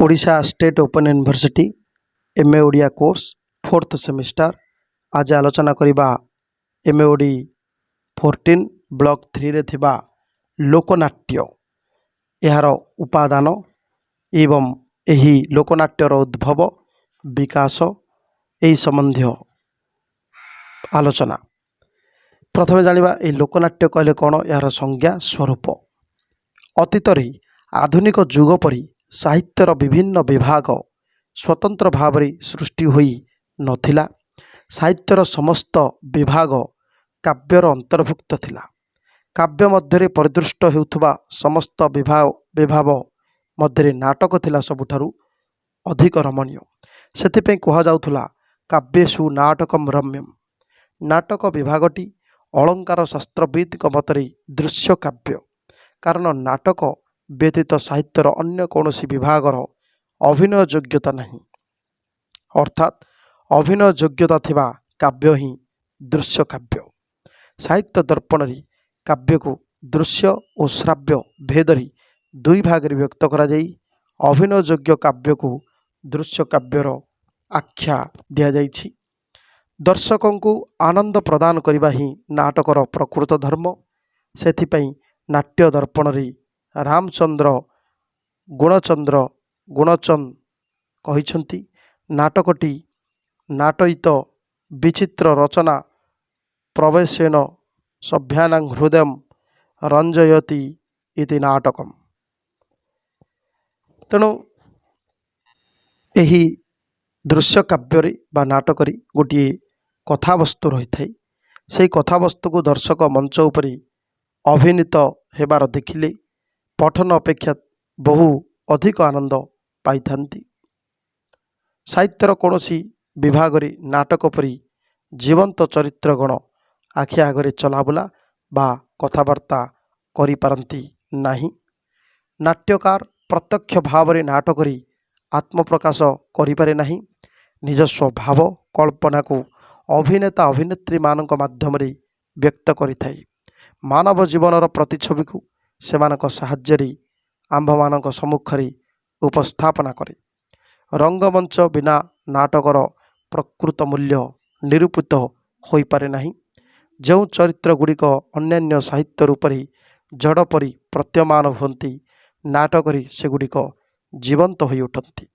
Odisha state open university MA Odia course fourth semester आज आलोचना करिबा एमए ओडी 14 ब्लॉक 3 रे थिबा लोकनाट्य यार उपादान एवं एही लोकनाट्यर उद्भव विकास एही संबंधी आलोचना। प्रथमे जानिबा ए लोकनाट्य कहले कौन यार संज्ञा स्वरूप। अतीतरे आधुनिक जुग परी साहित्यर विभिन्न विभाग स्वतंत्र भाव सृष्टि होई नथिला। साहित्यर समस्त विभाग काव्यर अंतर्भुक्त थिला। काव्य मध्य परिदृष्ट हेउथुबा समस्त विभाव मध्य नाटक थिला सबुठारु अधिक रमणीय। सेथिपई कहा जाउथुला काव्येषु नाटकम रम्यम। नाटक विभागटी अलंकार शास्त्रविद मतरे दृश्य काव्य, कारण नाटक व्यतीत साहित्यर अन्य कौन विभागर अभिनय योग्यता नहीं, अर्थात अभिनय योग्यता थिबा काव्य ही दृश्य काव्य। साहित्य दर्पण काव्य को दृश्य और श्राव्य भेदरी दुई भाग व्यक्त करा जाई अभिनय योग्य काव्य को दृश्य काव्यर आख्या दिया जाइछि। दर्शकों को आनंद प्रदान करने ही नाटकर प्रकृत धर्म। सेथिपई नाट्य दर्पण रामचंद्र गुणचंद कहिछंती नाटकटी नाटयित विचित्र रचना प्रवेशेन सभ्यानां हृदय रंजयति इति नाटकम। तेणु एही दृश्य काव्य बा नाटक गोटे कथावस्तु रही थाई। से कथावस्तु को दर्शक मंच उपरी अभिनीत हेबार देखिले पठन अपेक्षा बहु अधिक आनंद पाई थांती। साहित्यर कौनसी विभाग नाटक परी जीवंत चरित्रगण आखि आगे चलाबुला बा कथबार्ता करि पारंती नाही। नाट्यकार प्रत्यक्ष भाव नाटक आत्मप्रकाश करिपारे नाही। निजस्व भाव कल्पना को अभिनेता अभिनेत्री मानक माध्यम व्यक्त करिथाई। मानव जीवनर प्रतिछवि को सेमानक साहाय्य आंभ मानक सम्मुखरे उपस्थापना करे। रंगमंच बिना नाटकर प्रकृत मूल्य निरूपित हो पारे नाही। जो चरित्र गुड़िक अन्यान्य साहित्य रूपरी जड़ परी प्रत्यमान होती नाटक सेगुड़िक जीवंत हो उठती।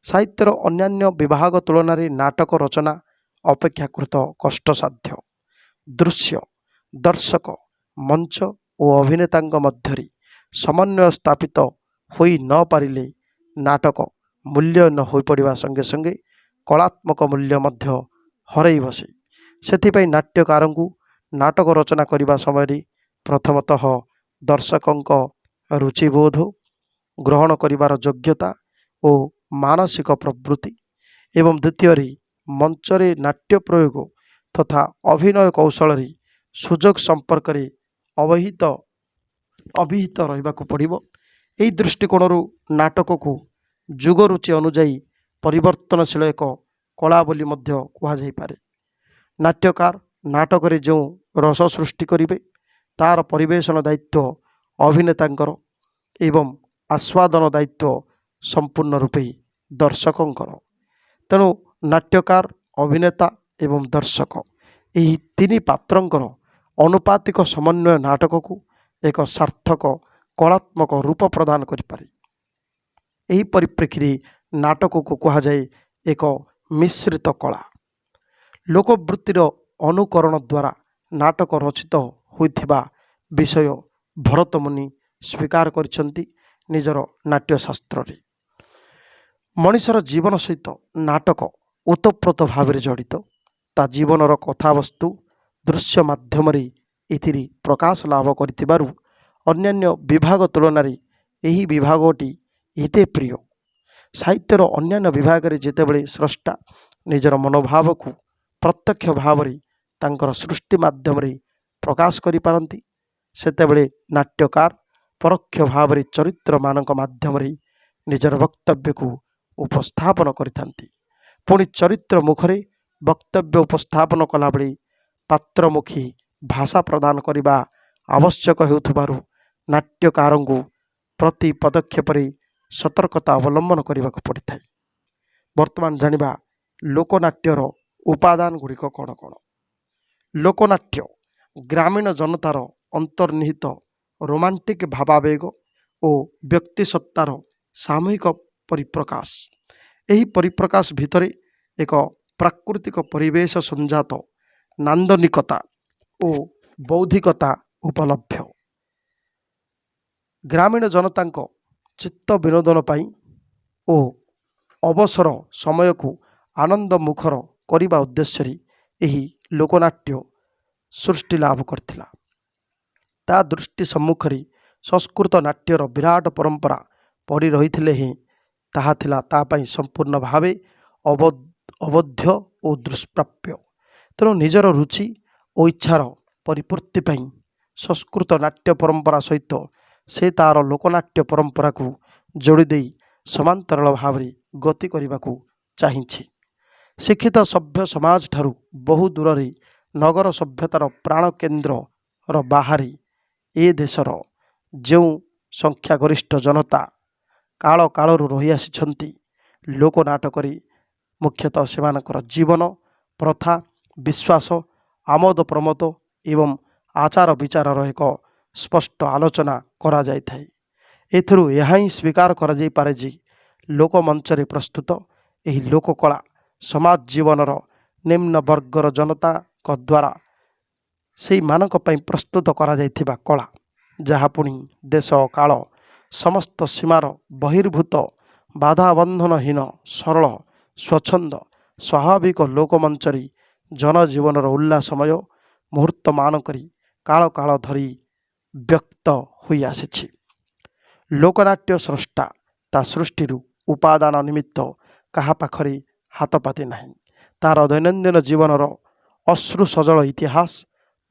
साहित्यर अन्यान्य विभाग तुलन नाटक रचना अपेक्षाकृत कष्टसाध्य। दृश्य दर्शक मंच और अभिनेता मध्य समन्वय स्थापित होई न पारिले नाटक मूल्य न हो पड़ा संगे संगे कलात्मक मूल्य मध्य हरई बसे। सेथिपई नाट्यकार को नाटक रचना करने समय प्रथमतः दर्शकों रुचिबोध ग्रहण करिवार योग्यता और मानसिक प्रवृत्ति एवं द्वितीय मंचरे नाट्य प्रयोग तथा अभिनय कौशल सुजोग संपर्क अभिहित रहिबाकु पड़िबो। एही दृष्टिकोण नाटक को जुग रुचि अनुजाई परिवर्तनशील एक कला बोली मध्य कहा जाई पारे। नाट्यकार नाटक जो रस सृष्टि करिवे तार परिवेशन दायित्व अभिनेतांकर एवं आस्वादन दायित्व संपूर्ण रूपे दर्शकों। तेणु नाट्यकार अभिनेता एवं दर्शक यही तीन पात्रंकर अनुपातिक समन्वय नाटक को एक सार्थक कलात्मक रूप प्रदान करिपारे। एही परिप्रेक्षी नाटक को कहा जाए एक मिश्रित कला। लोकवृत्तिर अनुकरण द्वारा नाटक रचित होइथिबा विषय भरत मुनि स्वीकार करिसंती निजर नाट्यशास्त्र रे। मनुष्यर जीवन सहित नाटक ओतप्रोत भाव जड़ित। ता जीवनर कथावस्तु दृश्य माध्यम इथिरी प्रकाश लाभ करिथिबारु अन्यान्य विभाग तुलन यही विभागटी एते प्रिय। साहित्यर अन्यान्य विभाग जितेबले स्रष्टा निजर मनोभाव को प्रत्यक्ष भाव तांकर सृष्टि माध्यम प्रकाश करि पारंती, सेतेबले नाट्यकार परोक्ष भाव चरित्र मानक माध्यम निजर वक्तव्य को उपस्थापन करिथांती। पुणी चरित्र मुखरे वक्तव्य उपस्थापन कला बेले पात्रमुखी भाषा प्रदान करने आवश्यक हेउथबारु नाट्यकार को प्रति पदक्षेप ସତର୍କତା ଅବଲମ୍ବନ କରିବାକୁ ପଡ଼ିଥାଏ। ବର୍ତ୍ତମାନ ଜାଣିବା ଲୋକନାଟ୍ୟର ଉପାଦାନ ଗୁଡ଼ିକ କ'ଣ କ'ଣ। ଲୋକନାଟ୍ୟ ଗ୍ରାମୀଣ ଜନତାର ଅନ୍ତର୍ନିହିତ ରୋମାଣ୍ଟିକ୍ ଭାବାବେଗ ଓ ବ୍ୟକ୍ତିସତ୍ତାର ସାମୂହିକ ପରିପ୍ରକାଶ। ଏହି ପରିପ୍ରକାଶ ଭିତରେ ଏକ ପ୍ରାକୃତିକ ପରିବେଶ ସଞ୍ଜାତ ନାନ୍ଦନିକତା ଓ ବୌଦ୍ଧିକତା ଉପଲବ୍ଧ। ଗ୍ରାମୀଣ ଜନତାଙ୍କ ଚିତ୍ତ ବିନୋଦନ ପାଇଁ ଓ ଅବସର ସମୟକୁ ଆନନ୍ଦ ମୁଖର କରିବା ଉଦ୍ଦେଶ୍ୟରେ ଏହି ଲୋକନାଟ୍ୟ ସୃଷ୍ଟି ଲାଭ କରିଥିଲା। ତା ଦୃଷ୍ଟି ସମ୍ମୁଖରେ ସଂସ୍କୃତ ନାଟ୍ୟର ବିରାଟ ପରମ୍ପରା ପଡ଼ି ରହିଥିଲେ ହେଁ ତାହା ଥିଲା ତା ପାଇଁ ସମ୍ପୂର୍ଣ୍ଣ ଭାବେ ଅବୋଧ୍ୟ ଓ ଦୁଷ୍ପ୍ରାପ୍ୟ। ତେଣୁ ନିଜର ରୁଚି ଓ ଇଚ୍ଛାର ପରିପୂର୍ତ୍ତି ପାଇଁ ସଂସ୍କୃତ ନାଟ୍ୟ ପରମ୍ପରା ସହିତ ସେ ତାର ଲୋକନାଟ୍ୟ ପରମ୍ପରାକୁ ଯୋଡ଼ି ଦେଇ ସମାନ୍ତରାଳ ଭାବରେ ଗତି କରିବାକୁ ଚାହିଁଛି। ଶିକ୍ଷିତ ସଭ୍ୟ ସମାଜଠାରୁ ବହୁ ଦୂରରେ ନଗର ସଭ୍ୟତାର ପ୍ରାଣକେନ୍ଦ୍ରର ବାହାରେ ଏ ଦେଶର ଯେଉଁ ସଂଖ୍ୟାଗରିଷ୍ଠ ଜନତା କାଳ କାଳରୁ ରହିଆସିଛନ୍ତି, ଲୋକନାଟକରେ ମୁଖ୍ୟତଃ ସେମାନଙ୍କର ଜୀବନ, ପ୍ରଥା, ବିଶ୍ୱାସ, ଆମୋଦ ପ୍ରମୋଦ ଏବଂ ଆଚାର ବିଚାରର ଏକ ସ୍ପଷ୍ଟ ଆଲୋଚନା କରାଯାଇଥାଏ। ଏଥିରୁ ଏହା ହିଁ ସ୍ୱୀକାର କରାଯାଇପାରେ ଯେ ଲୋକମଞ୍ଚରେ ପ୍ରସ୍ତୁତ ଏହି ଲୋକକଳା ସମାଜ ଜୀବନର ନିମ୍ନ ବର୍ଗର ଜନତାଙ୍କ ଦ୍ୱାରା ସେଇମାନଙ୍କ ପାଇଁ ପ୍ରସ୍ତୁତ କରାଯାଇଥିବା କଳା, ଯାହା ପୁଣି ଦେଶ କାଳ ସମସ୍ତ ସୀମାର ବହିର୍ଭୂତ ବାଧାବନ୍ଧନହୀନ ସରଳ ସ୍ୱଚ୍ଛନ୍ଦ ସ୍ୱାଭାବିକ ଲୋକମଞ୍ଚରେ ଜନଜୀବନର ଉଲ୍ଲାସମୟ ମୁହୂର୍ତ୍ତମାନ କରି କାଳ କାଳ ଧରି ବ୍ୟକ୍ତ ହୋଇ ଆସିଛି। ଲୋକନାଟ୍ୟ ସ୍ରଷ୍ଟା ତା ସୃଷ୍ଟିରୁ ଉପାଦାନ ନିମିତ୍ତ କାହା ପାଖରେ ହାତ ପାତି ନାହିଁ। ତାର ଦୈନନ୍ଦିନ ଜୀବନର ଅଶ୍ରୁ ସଜଳ ଇତିହାସ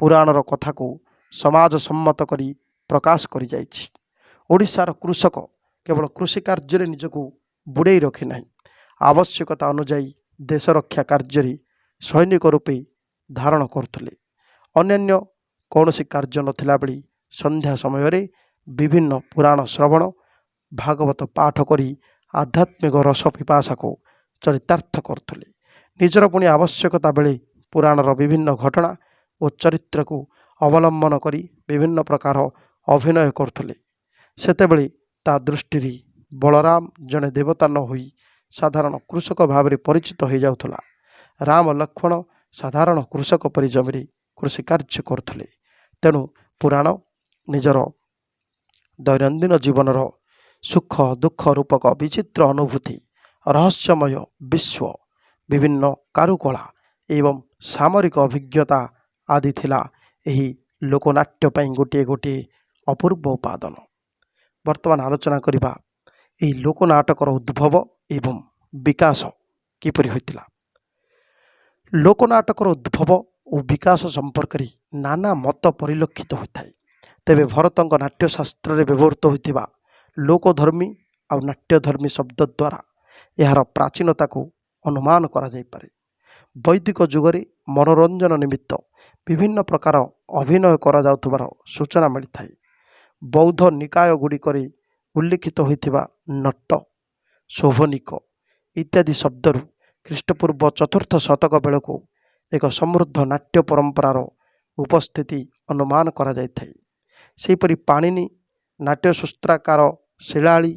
ପୁରାଣର କଥାକୁ ସମାଜ ସମ୍ମତ କରି ପ୍ରକାଶ କରିଯାଇଛି। ଓଡ଼ିଶାର କୃଷକ କେବଳ କୃଷି କାର୍ଯ୍ୟରେ ନିଜକୁ ବୁଡ଼େଇ ରଖି ନାହିଁ, ଆବଶ୍ୟକତା ଅନୁଯାୟୀ ଦେଶ ରକ୍ଷା କାର୍ଯ୍ୟରେ ସୈନିକ ରୂପେ ଧାରଣ କରୁଥିଲେ। ଅନ୍ୟାନ୍ୟ କୌଣସି କାର୍ଯ୍ୟ ନଥିଲା ବେଳେ ସନ୍ଧ୍ୟା ସମୟରେ ବିଭିନ୍ନ ପୁରାଣ ଶ୍ରବଣ, ଭାଗବତ ପାଠ କରି ଆଧ୍ୟାତ୍ମିକ ରସ ପିପାସାକୁ ଚରିତାର୍ଥ କରୁଥିଲେ। ନିଜର ପୁଣି ଆବଶ୍ୟକତା ବେଳେ ପୁରାଣର ବିଭିନ୍ନ ଘଟଣା ଓ ଚରିତ୍ରକୁ ଅବଲମ୍ବନ କରି ବିଭିନ୍ନ ପ୍ରକାର ଅଭିନୟ କରୁଥିଲେ। ସେତେବେଳେ ତା ଦୃଷ୍ଟିରେ ବଳରାମ ଜଣେ ଦେବତା ନ ହୋଇ ସାଧାରଣ କୃଷକ ଭାବରେ ପରିଚିତ ହୋଇଯାଉଥିଲା। ରାମ ଲକ୍ଷ୍ମଣ ସାଧାରଣ କୃଷକ ପରି ଜମିରେ କୃଷି କାର୍ଯ୍ୟ କରୁଥିଲେ। ତେଣୁ ପୁରାଣ ନିଜର ଦୈନନ୍ଦିନ ଜୀବନର ସୁଖ ଦୁଃଖ ରୂପକ ବିଚିତ୍ର ଅନୁଭୂତି, ରହସ୍ୟମୟ ବିଶ୍ୱ, ବିଭିନ୍ନ କାରୁକଳା ଏବଂ ସାମରିକ ଅଭିଜ୍ଞତା ଆଦି ଥିଲା ଏହି ଲୋକନାଟ୍ୟ ପାଇଁ ଗୋଟିଏ ଗୋଟିଏ ଅପୂର୍ବ ଉପାଦାନ। ବର୍ତ୍ତମାନ ଆଲୋଚନା କରିବା ଏହି ଲୋକନାଟକର ଉଦ୍ଭବ ଏବଂ ବିକାଶ କିପରି ହୋଇଥିଲା। ଲୋକନାଟକର ଉଦ୍ଭବ ଓ ବିକାଶ ସମ୍ପର୍କରେ ନାନା ମତ ପରିଲକ୍ଷିତ ହୋଇଥାଏ। ତେବେ ଭରତଙ୍କ ନାଟ୍ୟଶାସ୍ତ୍ରରେ ବ୍ୟବହୃତ ହୋଇଥିବା ଲୋକଧର୍ମୀ ଆଉ ନାଟ୍ୟଧର୍ମୀ ଶବ୍ଦ ଦ୍ୱାରା ଏହାର ପ୍ରାଚୀନତାକୁ ଅନୁମାନ କରାଯାଇପାରେ। ବୈଦିକ ଯୁଗରେ ମନୋରଞ୍ଜନ ନିମିତ୍ତ ବିଭିନ୍ନ ପ୍ରକାର ଅଭିନୟ କରାଯାଉଥିବାର ସୂଚନା ମିଳିଥାଏ। ବୌଦ୍ଧ ନିକାୟ ଗୁଡ଼ିକରେ ଉଲ୍ଲିଖିତ ହୋଇଥିବା ନଟ, ଶୋଭନିକ ଇତ୍ୟାଦି ଶବ୍ଦରୁ ଖ୍ରୀଷ୍ଟପୂର୍ବ 4th ଶତକ ବେଳକୁ ଏକ ସମୃଦ୍ଧ ନାଟ୍ୟ ପରମ୍ପରାର ଉପସ୍ଥିତି ଅନୁମାନ କରାଯାଇଥାଏ। ସେହିପରି ପାଣିନି ନାଟ୍ୟସୂତ୍ରାକାର ଶିଳାଳୀ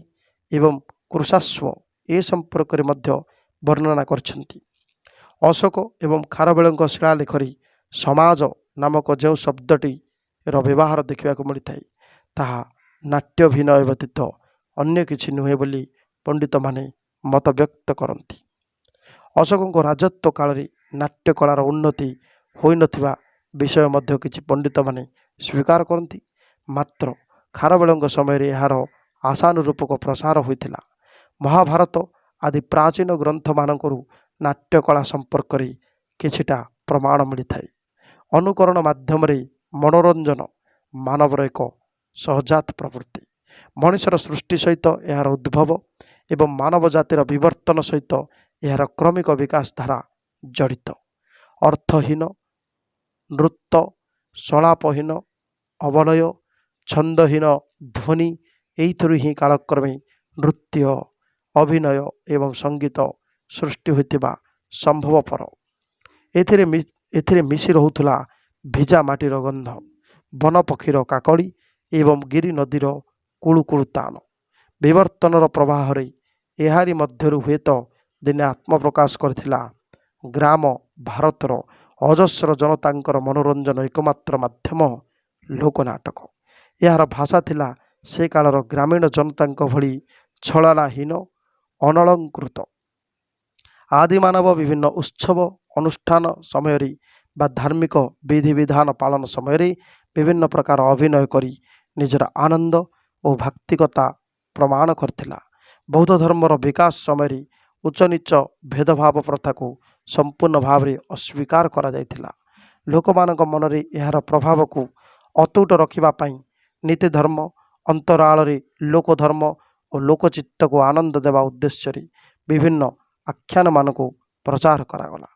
ଏବଂ କୃଶାଶ୍ୱ ଏ ସମ୍ପର୍କରେ ମଧ୍ୟ ବର୍ଣ୍ଣନା କରିଛନ୍ତି। ଅଶୋକ ଏବଂ ଖାରବେଳଙ୍କ ଶିଳାଲେଖରେ ସମାଜ ନାମକ ଯେଉଁ ଶବ୍ଦଟିର ବ୍ୟବହାର ଦେଖିବାକୁ ମିଳିଥାଏ, ତାହା ନାଟ୍ୟଭିନୟ ବ୍ୟତୀତ ଅନ୍ୟ କିଛି ନୁହେଁ ବୋଲି ପଣ୍ଡିତମାନେ ମତବ୍ୟକ୍ତ କରନ୍ତି। ଅଶୋକଙ୍କ ରାଜତ୍ୱ କାଳରେ ନାଟ୍ୟକଳାର ଉନ୍ନତି ହୋଇନଥିବା ବିଷୟ ମଧ୍ୟ କିଛି ପଣ୍ଡିତମାନେ ସ୍ୱୀକାର କରନ୍ତି। ମାତ୍ର ଖାରବେଳଙ୍କ ସମୟରେ ଏହାର ଆଶାନୁରୂପକ ପ୍ରସାର ହୋଇଥିଲା। ମହାଭାରତ ଆଦି ପ୍ରାଚୀନ ଗ୍ରନ୍ଥମାନଙ୍କରୁ ନାଟ୍ୟକଳା ସମ୍ପର୍କରେ କିଛିଟା ପ୍ରମାଣ ମିଳିଥାଏ। ଅନୁକରଣ ମାଧ୍ୟମରେ ମନୋରଞ୍ଜନ ମାନବର ଏକ ସହଜାତ ପ୍ରବୃତ୍ତି। ମଣିଷର ସୃଷ୍ଟି ସହିତ ଏହାର ଉଦ୍ଭବ ଏବଂ ମାନବ ଜାତିର ବିବର୍ତ୍ତନ ସହିତ ଏହାର କ୍ରମିକ ବିକାଶ ଧାରା ଜଡ଼ିତ। ଅର୍ଥହୀନ ନୃତ୍ୟ, ସଂଳାପହୀନ ଅବଲୟ, ଛନ୍ଦହୀନ ଧ୍ୱନି ଏଇଥିରୁ ହିଁ କାଳକ୍ରମେ ନୃତ୍ୟ, ଅଭିନୟ ଏବଂ ସଙ୍ଗୀତ ସୃଷ୍ଟି ହୋଇଥିବା ସମ୍ଭବପର। ଏଥିରେ ମିଶି ରହୁଥିଲା ଭିଜା ମାଟିର ଗନ୍ଧ, ବନ ପକ୍ଷୀର କାକଳି ଏବଂ ଗିରି ନଦୀର କୁଳୁକୁଳୁ ତାନ। ବିବର୍ତ୍ତନର ପ୍ରବାହରେ ଏହାରି ମଧ୍ୟରୁ ହୁଏତ ଦିନେ ଆତ୍ମପ୍ରକାଶ କରିଥିଲା ଗ୍ରାମ ଭାରତର ଅଜସ୍ର ଜନତାଙ୍କର ମନୋରଞ୍ଜନ ଏକମାତ୍ର ମାଧ୍ୟମ ଲୋକନାଟକ। ଏହାର ଭାଷା ଥିଲା ସେ କାଳର ଗ୍ରାମୀଣ ଜନତାଙ୍କ ଭଳି ଛଳନାହୀନ, ଅନଳଙ୍କୃତ। ଆଦିମାନବ ବିଭିନ୍ନ ଉତ୍ସବ ଅନୁଷ୍ଠାନ ସମୟରେ ବା ଧାର୍ମିକ ବିଧିବିଧାନ ପାଳନ ସମୟରେ ବିଭିନ୍ନ ପ୍ରକାର ଅଭିନୟ କରି ନିଜର ଆନନ୍ଦ ଓ ଭାକ୍ତିକତା ପ୍ରମାଣ କରିଥିଲା। ବୌଦ୍ଧ ଧର୍ମର ବିକାଶ ସମୟରେ ଉଚ୍ଚନୀଚ ଭେଦଭାବ ପ୍ରଥାକୁ ସମ୍ପୂର୍ଣ୍ଣ ଭାବରେ ଅସ୍ୱୀକାର କରାଯାଇଥିଲା। ଲୋକମାନଙ୍କ ମନରେ ଏହାର ପ୍ରଭାବକୁ ଅତୁଟ ରଖିବା ପାଇଁ ନୀତିଧର୍ମ ଅନ୍ତରାଳରେ ଲୋକଧର୍ମ ଓ ଲୋକଚିତ୍ତକୁ ଆନନ୍ଦ ଦେବା ଉଦ୍ଦେଶ୍ୟରେ ବିଭିନ୍ନ ଆଖ୍ୟାନମାନଙ୍କୁ ପ୍ରଚାର କରାଗଲା।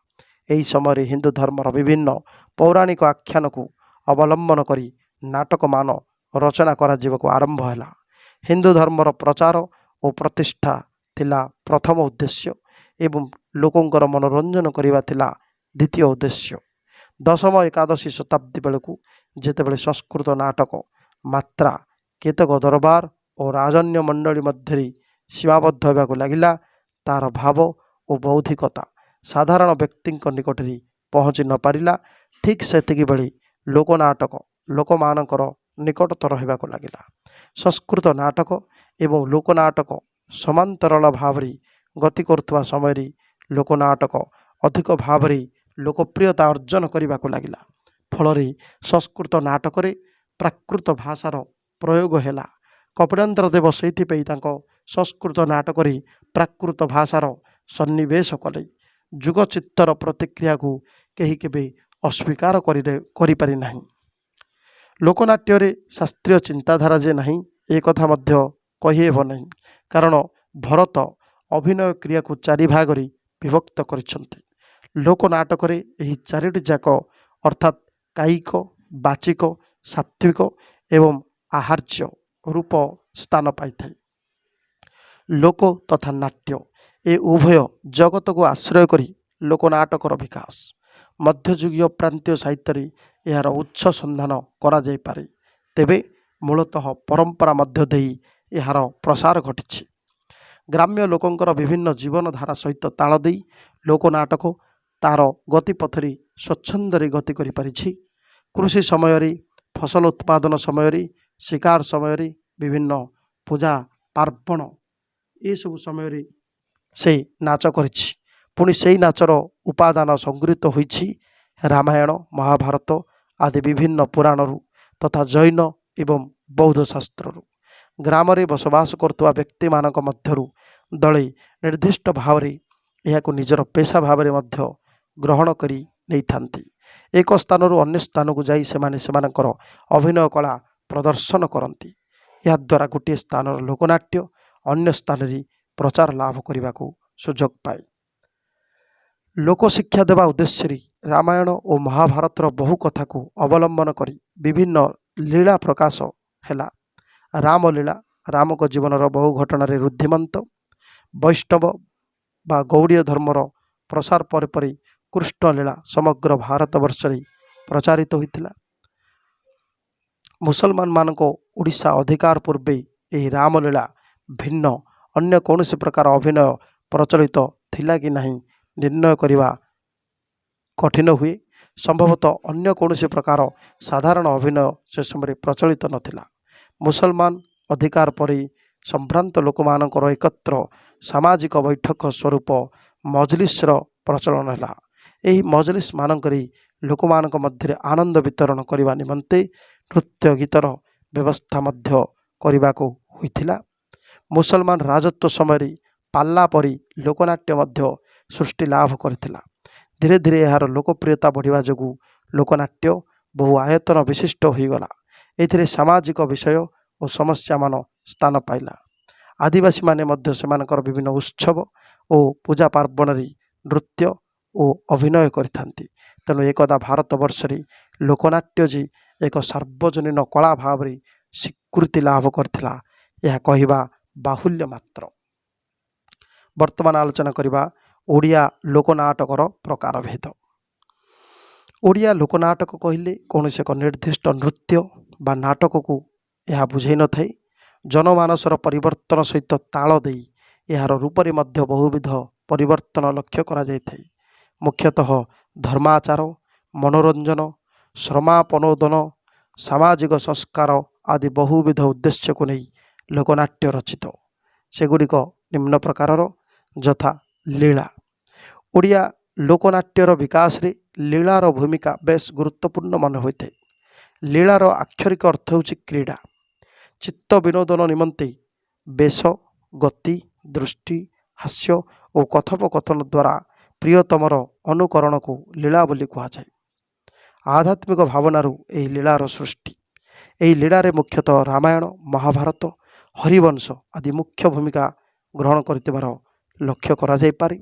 ଏହି ସମୟରେ ହିନ୍ଦୁ ଧର୍ମର ବିଭିନ୍ନ ପୌରାଣିକ ଆଖ୍ୟାନକୁ ଅବଲମ୍ବନ କରି ନାଟକମାନ ରଚନା କରାଯିବାକୁ ଆରମ୍ଭ ହେଲା। ହିନ୍ଦୁ ଧର୍ମର ପ୍ରଚାର ଓ ପ୍ରତିଷ୍ଠା ଥିଲା ପ୍ରଥମ ଉଦ୍ଦେଶ୍ୟ ଏବଂ ଲୋକଙ୍କର ମନୋରଞ୍ଜନ କରିବା ଥିଲା ଦ୍ୱିତୀୟ ଉଦ୍ଦେଶ୍ୟ। ଦଶମ ଏକାଦଶୀ ଶତାବ୍ଦୀ ବେଳକୁ ଯେତେବେଳେ ସଂସ୍କୃତ ନାଟକ ମାତ୍ରା କେତେକ ଦରବାର ଓ ରାଜନ୍ୟ ମଣ୍ଡଳୀ ମଧ୍ୟରେ ସୀମାବଦ୍ଧ ହେବାକୁ ଲାଗିଲା, ତାର ଭାବ ଓ ବୌଦ୍ଧିକତା ସାଧାରଣ ବ୍ୟକ୍ତିଙ୍କ ନିକଟରେ ପହଞ୍ଚି ନ ପାରିଲା। ଠିକ୍ ସେତିକିବେଳେ ଲୋକନାଟକ ଲୋକମାନଙ୍କର ନିକଟତର ହେବାକୁ ଲାଗିଲା। ସଂସ୍କୃତ ନାଟକ ଏବଂ ଲୋକନାଟକ ସମାନ୍ତରାଳ ଭାବରେ ଗତି କରୁଥିବା ସମୟରେ ଲୋକନାଟକ ଅଧିକ ଭାବରେ ଲୋକପ୍ରିୟତା ଅର୍ଜନ କରିବାକୁ ଲାଗିଲା। ଫଳରେ ସଂସ୍କୃତ ନାଟକରେ ପ୍ରାକୃତ ଭାଷାର ପ୍ରୟୋଗ ହେଲା। କପିଳେନ୍ଦ୍ର ଦେବ ସେଇଥିପାଇଁ ତାଙ୍କ ସଂସ୍କୃତ ନାଟକରେ ପ୍ରାକୃତ ଭାଷାର ସନ୍ନିବେଶ କଲେ। ଯୁଗଚିତ୍ତର ପ୍ରତିକ୍ରିୟାକୁ କେହି କେବେ ଅସ୍ୱୀକାର କରିପାରି ନାହିଁ। ଲୋକନାଟ୍ୟରେ ଶାସ୍ତ୍ରୀୟ ଚିନ୍ତାଧାରା ଯେ ନାହିଁ ଏ କଥା ମଧ୍ୟ କହିହେବ ନାହିଁ, କାରଣ ଭରତ ଅଭିନୟ କ୍ରିୟାକୁ ଚାରି ଭାଗରେ ବିଭକ୍ତ କରିଛନ୍ତି। ଲୋକନାଟକରେ ଏହି ଚାରିଟି ଯାକ ଅର୍ଥାତ୍ କାୟିକ, ବାଚିକ, ସାତ୍ତ୍ୱିକ ଏବଂ ଆହାର୍ଯ୍ୟ ରୂପ ସ୍ଥାନ ପାଇଥାଏ। ଲୋକ ତଥା ନାଟ୍ୟ ଏ ଉଭୟ ଜଗତକୁ ଆଶ୍ରୟ କରି ଲୋକନାଟକର ବିକାଶ। ମଧ୍ୟଯୁଗୀୟ ପ୍ରାନ୍ତୀୟ ସାହିତ୍ୟରେ ଏହାର ଉତ୍ସ ସନ୍ଧାନ କରାଯାଇପାରେ, ତେବେ ମୂଳତଃ ପରମ୍ପରା ମଧ୍ୟ ଦେଇ ଏହାର ପ୍ରସାର ଘଟିଛି। ଗ୍ରାମ୍ୟ ଲୋକଙ୍କର ବିଭିନ୍ନ ଜୀବନଧାରା ସହିତ ତାଳ ଦେଇ ଲୋକନାଟକ ତାର ଗତିପଥରେ ସ୍ୱଚ୍ଛନ୍ଦରେ ଗତି କରିପାରିଛି। କୃଷି ସମୟରେ, ଫସଲ ଉତ୍ପାଦନ ସମୟରେ, ଶିକାର ସମୟରେ, ବିଭିନ୍ନ ପୂଜା ପାର୍ବଣ ଏସବୁ ସମୟରେ ସେ ନାଚ କରିଛି। ପୁଣି ସେହି ନାଚର ଉପାଦାନ ସଂଗୃହୀତ ହୋଇଛି ରାମାୟଣ, ମହାଭାରତ ଆଦି ବିଭିନ୍ନ ପୁରାଣରୁ ତଥା ଜୈନ ଏବଂ ବୌଦ୍ଧ ଶାସ୍ତ୍ରରୁ। ଗ୍ରାମରେ ବସବାସ କରୁଥିବା ବ୍ୟକ୍ତିମାନଙ୍କ ମଧ୍ୟରୁ ଦଳେ ନିର୍ଦ୍ଦିଷ୍ଟ ଭାବରେ ଏହାକୁ ନିଜର ପେଶା ଭାବରେ ମଧ୍ୟ ଗ୍ରହଣ କରି ନେଇଥାନ୍ତି। ଏକ ସ୍ଥାନରୁ ଅନ୍ୟ ସ୍ଥାନକୁ ଯାଇ ସେମାନେ ସେମାନଙ୍କର ଅଭିନୟ କଳା ପ୍ରଦର୍ଶନ କରନ୍ତି। ଏହାଦ୍ୱାରା ଗୋଟିଏ ସ୍ଥାନର ଲୋକନାଟ୍ୟ ଅନ୍ୟ ସ୍ଥାନରେ ପ୍ରଚାର ଲାଭ କରିବାକୁ ସୁଯୋଗ ପାଏ। ଲୋକଶିକ୍ଷା ଦେବା ଉଦ୍ଦେଶ୍ୟରେ ରାମାୟଣ ଓ ମହାଭାରତର ବହୁ କଥାକୁ ଅବଲମ୍ବନ କରି ବିଭିନ୍ନ ଲୀଳା ପ୍ରକାଶ ହେଲା। ରାମଲୀଳା ରାମଙ୍କ ଜୀବନର ବହୁ ଘଟଣାରେ ରୁଦ୍ଧିମନ୍ତ। ବୈଷ୍ଣବ ବା ଗୌଡ଼ୀୟ ଧର୍ମର ପ୍ରସାର ପରେ ପରେ କୃଷ୍ଣଲୀଳା ସମଗ୍ର ଭାରତବର୍ଷରେ ପ୍ରଚାରିତ ହୋଇଥିଲା। ମୁସଲମାନମାନଙ୍କ ଓଡ଼ିଶା ଅଧିକାର ପୂର୍ବେ ଏହି ରାମଲୀଳା ଭିନ୍ନ ଅନ୍ୟ କୌଣସି ପ୍ରକାର ଅଭିନୟ ପ୍ରଚଳିତ ଥିଲା କି ନାହିଁ ନିର୍ଣ୍ଣୟ କରିବା କଠିନ ହୁଏ। ସମ୍ଭବତଃ ଅନ୍ୟ କୌଣସି ପ୍ରକାର ସାଧାରଣ ଅଭିନୟ ସେ ସମୟରେ ପ୍ରଚଳିତ ନଥିଲା। ମୁସଲମାନ ଅଧିକାର ପରେ ସମ୍ଭ୍ରାନ୍ତ ଲୋକମାନଙ୍କର ଏକତ୍ର ସାମାଜିକ ବୈଠକ ସ୍ୱରୂପ ମଜଲିସର ପ୍ରଚଳନ ହେଲା। ଏହି ମଜଲିସ ମାନଙ୍କରେ ଲୋକମାନଙ୍କ ମଧ୍ୟରେ ଆନନ୍ଦ ବିତରଣ କରିବା ନିମନ୍ତେ ନୃତ୍ୟ ଗୀତର ବ୍ୟବସ୍ଥା ମଧ୍ୟ କରିବାକୁ ହୋଇଥିଲା। ମୁସଲମାନ ରାଜତ୍ୱ ସମୟରେ ପାଲା ପରି ଲୋକନାଟ୍ୟ ମଧ୍ୟ ସୃଷ୍ଟି ଲାଭ କରିଥିଲା। ଧୀରେ ଧୀରେ ଏହାର ଲୋକପ୍ରିୟତା ବଢ଼ିବା ଯୋଗୁଁ ଲୋକନାଟ୍ୟ ବହୁ ଆୟତନ ବିଶିଷ୍ଟ ହୋଇଗଲା। ଏଥିରେ ସାମାଜିକ ବିଷୟ ଓ ସମସ୍ୟାମାନ ସ୍ଥାନ ପାଇଲା। ଆଦିବାସୀମାନେ ମଧ୍ୟ ସେମାନଙ୍କର ବିଭିନ୍ନ ଉତ୍ସବ ଓ ପୂଜା ପାର୍ବଣରେ ନୃତ୍ୟ ଓ ଅଭିନୟ କରିଥାନ୍ତି। ତେଣୁ ଏକଦା ଭାରତବର୍ଷରେ ଲୋକନାଟ୍ୟ ଯେ ଏକ ସାର୍ବଜନୀନ କଳା ଭାବରେ ସ୍ୱୀକୃତି ଲାଭ କରିଥିଲା, ଏହା କହିବା ବାହୁଲ୍ୟ ମାତ୍ର। ବର୍ତ୍ତମାନ ଆଲୋଚନା କରିବା ଓଡ଼ିଆ ଲୋକନାଟକର ପ୍ରକାରଭେଦ। ଓଡ଼ିଆ ଲୋକନାଟକ କହିଲେ କୌଣସି ଏକ ନିର୍ଦ୍ଦିଷ୍ଟ ନୃତ୍ୟ ବା ନାଟକକୁ ଏହା ବୁଝାଇ ନଥାଏ। ଜନମାନସର ପରିବର୍ତ୍ତନ ସହିତ ତାଳ ଦେଇ ଏହାର ରୂପରେ ମଧ୍ୟ ବହୁବିଧ ପରିବର୍ତ୍ତନ ଲକ୍ଷ୍ୟ କରାଯାଇଥାଏ। ମୁଖ୍ୟତଃ ଧର୍ମାଚାର, ମନୋରଞ୍ଜନ, ଶ୍ରମାପନୋଦନ, ସାମାଜିକ ସଂସ୍କାର ଆଦି ବହୁବିଧ ଉଦ୍ଦେଶ୍ୟକୁ ନେଇ ଲୋକନାଟ୍ୟ ରଚିତ। ସେଗୁଡ଼ିକ ନିମ୍ନ ପ୍ରକାରର, ଯଥା ଲୀଳା। ଓଡ଼ିଆ ଲୋକନାଟ୍ୟର ବିକାଶରେ ଲୀଳାର ଭୂମିକା ବେଶ୍ ଗୁରୁତ୍ୱପୂର୍ଣ୍ଣ ମନେ ହୋଇଥାଏ। ଲୀଳାର ଆକ୍ଷରିକ ଅର୍ଥ ହେଉଛି କ୍ରୀଡ଼ା। ଚିତ୍ତ ବିନୋଦନ ନିମନ୍ତେ ବେଶ, ଗତି, ଦୃଷ୍ଟି, ହାସ୍ୟ ଓ କଥୋପକଥନ ଦ୍ୱାରା ପ୍ରିୟତମର ଅନୁକରଣକୁ ଲୀଳା ବୋଲି କୁହାଯାଏ। ଆଧ୍ୟାତ୍ମିକ ଭାବନାରୁ ଏହି ଲୀଳାର ସୃଷ୍ଟି। ଏହି ଲୀଳାରେ ମୁଖ୍ୟତଃ ରାମାୟଣ, ମହାଭାରତ, ହରିବଂଶ ଆଦି ମୁଖ୍ୟ ଭୂମିକା ଗ୍ରହଣ କରିଥିବାର ଲକ୍ଷ୍ୟ କରାଯାଇପାରେ।